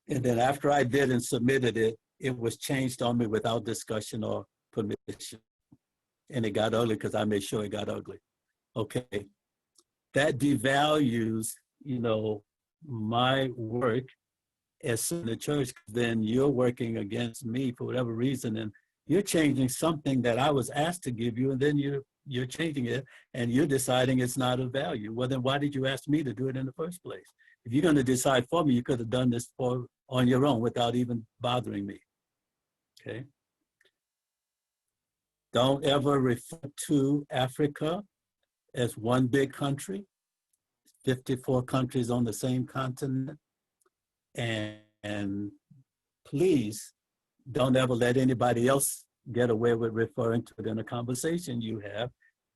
S1: and then after I did and submitted it, it was changed on me without discussion or permission. And it got ugly because I made sure it got ugly. Okay. That devalues, you know, my work as in the church. Then you're working against me for whatever reason, and you're changing something that I was asked to give you, and then you're changing it, and you're deciding it's not of value. Well, then why did you ask me to do it in the first place? If you're going to decide for me, you could have done this on your own without even bothering me, okay? Don't ever refer to Africa as one big country. 54 countries on the same continent. And please don't ever let anybody else get away with referring to it in a conversation you have.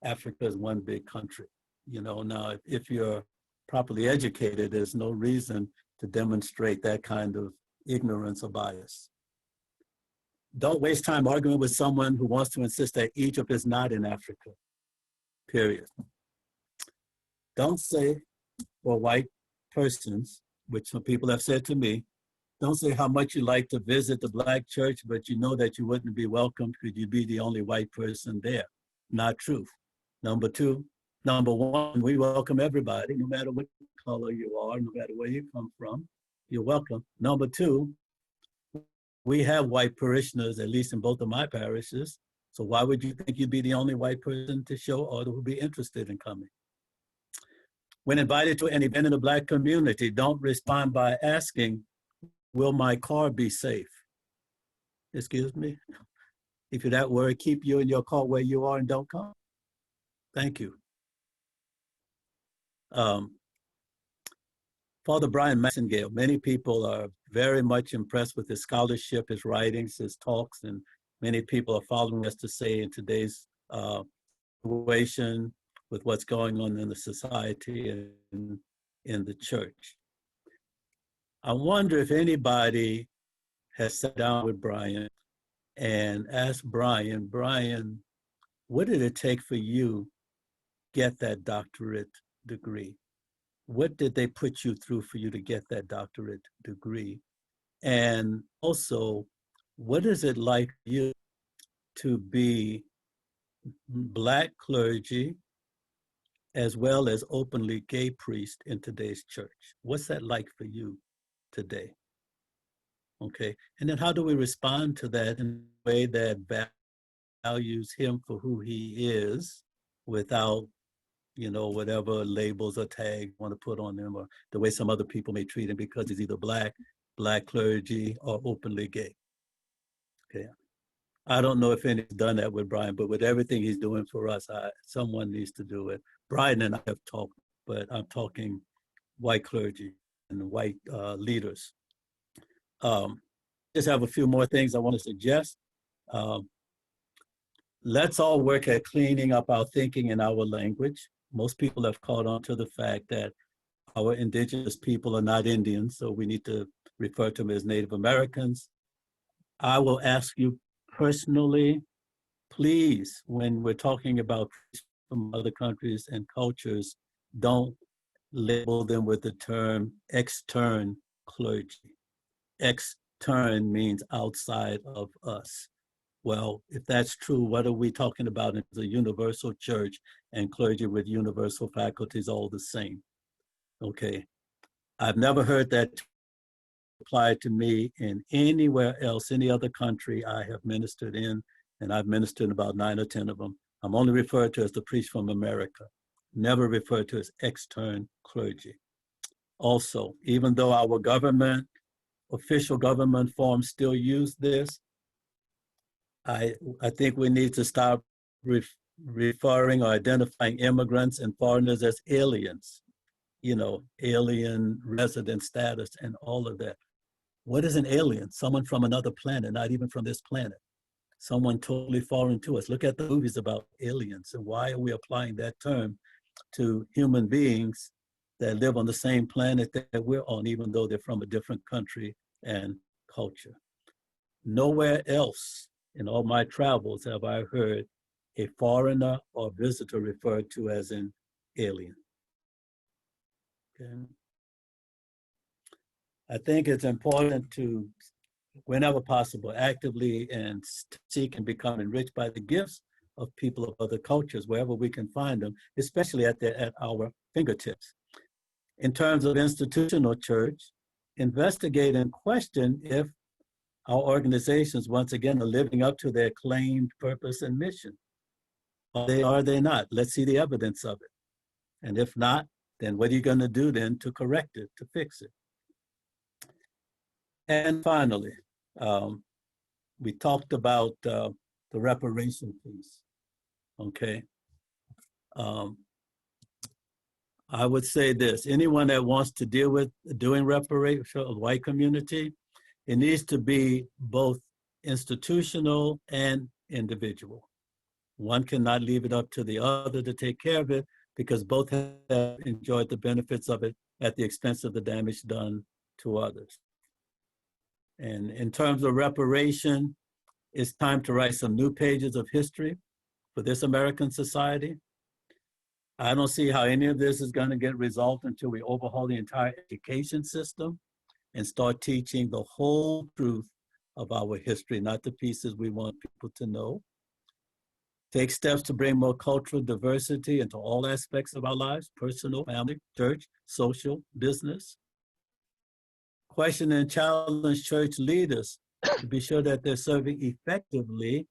S1: Africa is one big country. You know, now if you're properly educated, there's no reason to demonstrate that kind of ignorance or bias. Don't waste time arguing with someone who wants to insist that Egypt is not in Africa, period. Don't say for white persons, which some people have said to me, don't say how much you like to visit the Black church, but you know that you wouldn't be welcome because you'd be the only white person there. Not true. Number one, we welcome everybody, no matter what color you are, no matter where you come from, you're welcome. Number two, we have white parishioners, at least in both of my parishes. So why would you think you'd be the only white person to show or who would be interested in coming? When invited to an event in the Black community, don't respond by asking, will my car be safe? Excuse me? If you're that worried, keep you and your car where you are and don't come. Thank you. Father Brian Massengale, many people are very much impressed with his scholarship, his writings, his talks, and many people are following us to say in today's situation with what's going on in the society and in the church. I wonder if anybody has sat down with Brian and asked Brian, what did it take for you to get that doctorate degree? What did they put you through for you to get that doctorate degree? And also, what is it like for you to be Black clergy as well as openly gay priest in today's church? What's that like for you today? Okay, and then how do we respond to that in a way that values him for who he is without, you know, whatever labels or tags want to put on him, or the way some other people may treat him because he's either Black clergy, or openly gay. Okay, I don't know if anyone's done that with Brian, but with everything he's doing for us, someone needs to do it. Brian and I have talked, but I'm talking white clergy and white leaders Just have a few more things I want to suggest. Let's all work at cleaning up our thinking and our language. Most people have caught on to the fact that our indigenous people are not Indians, so we need to refer to them as Native Americans. I will ask you personally, please, when we're talking about from other countries and cultures, don't label them with the term extern clergy. Extern means outside of us. Well, if that's true, what are we talking about in the universal church and clergy with universal faculties all the same? Okay, I've never heard that applied to me in anywhere else, any other country I have ministered in, and I've ministered in about 9 or 10 of them. I'm only referred to as the priest from America, never referred to as extern clergy. Also, even though our government, official government forms still use this, I think we need to stop referring or identifying immigrants and foreigners as aliens, you know, alien resident status and all of that. What is an alien? Someone from another planet, not even from this planet. Someone totally foreign to us. Look at the movies about aliens, and why are we applying that term to human beings that live on the same planet that we're on, even though they're from a different country and culture? Nowhere else in all my travels have I heard a foreigner or visitor referred to as an alien. Okay. I think it's important to, whenever possible, actively and seek and become enriched by the gifts of people of other cultures, wherever we can find them, especially at our fingertips. In terms of institutional church, investigate and question if our organizations, once again, are living up to their claimed purpose and mission. Are they not? Let's see the evidence of it. And if not, then what are you going to do then to correct it, to fix it? And finally, we talked about the reparation piece, okay? I would say this, anyone that wants to deal with doing reparation of the white community, it needs to be both institutional and individual. One cannot leave it up to the other to take care of it, because both have enjoyed the benefits of it at the expense of the damage done to others. And in terms of reparation, it's time to write some new pages of history for this American society. I don't see how any of this is going to get resolved until we overhaul the entire education system and start teaching the whole truth of our history, not the pieces we want people to know. Take steps to bring more cultural diversity into all aspects of our lives, personal, family, church, social, business. Question and challenge church leaders to be sure that they're serving effectively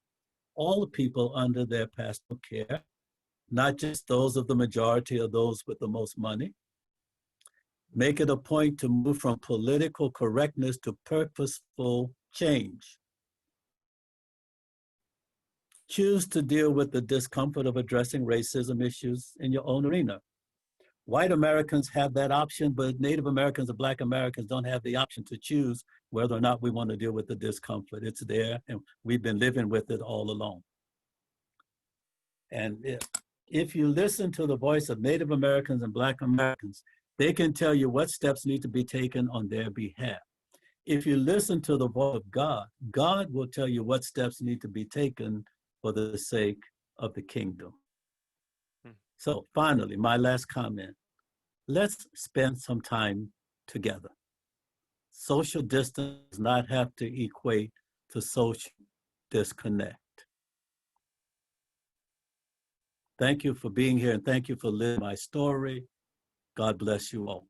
S1: all the people under their pastoral care, not just those of the majority or those with the most money. Make it a point to move from political correctness to purposeful change. Choose to deal with the discomfort of addressing racism issues in your own arena. White Americans have that option, but Native Americans and Black Americans don't have the option to choose whether or not we want to deal with the discomfort. It's there, and we've been living with it all along. And if you listen to the voice of Native Americans and Black Americans, they can tell you what steps need to be taken on their behalf. If you listen to the voice of God, God will tell you what steps need to be taken for the sake of the kingdom. So finally, my last comment, let's spend some time together. Social distance does not have to equate to social disconnect. Thank you for being here, and thank you for listening to my story. God bless you all.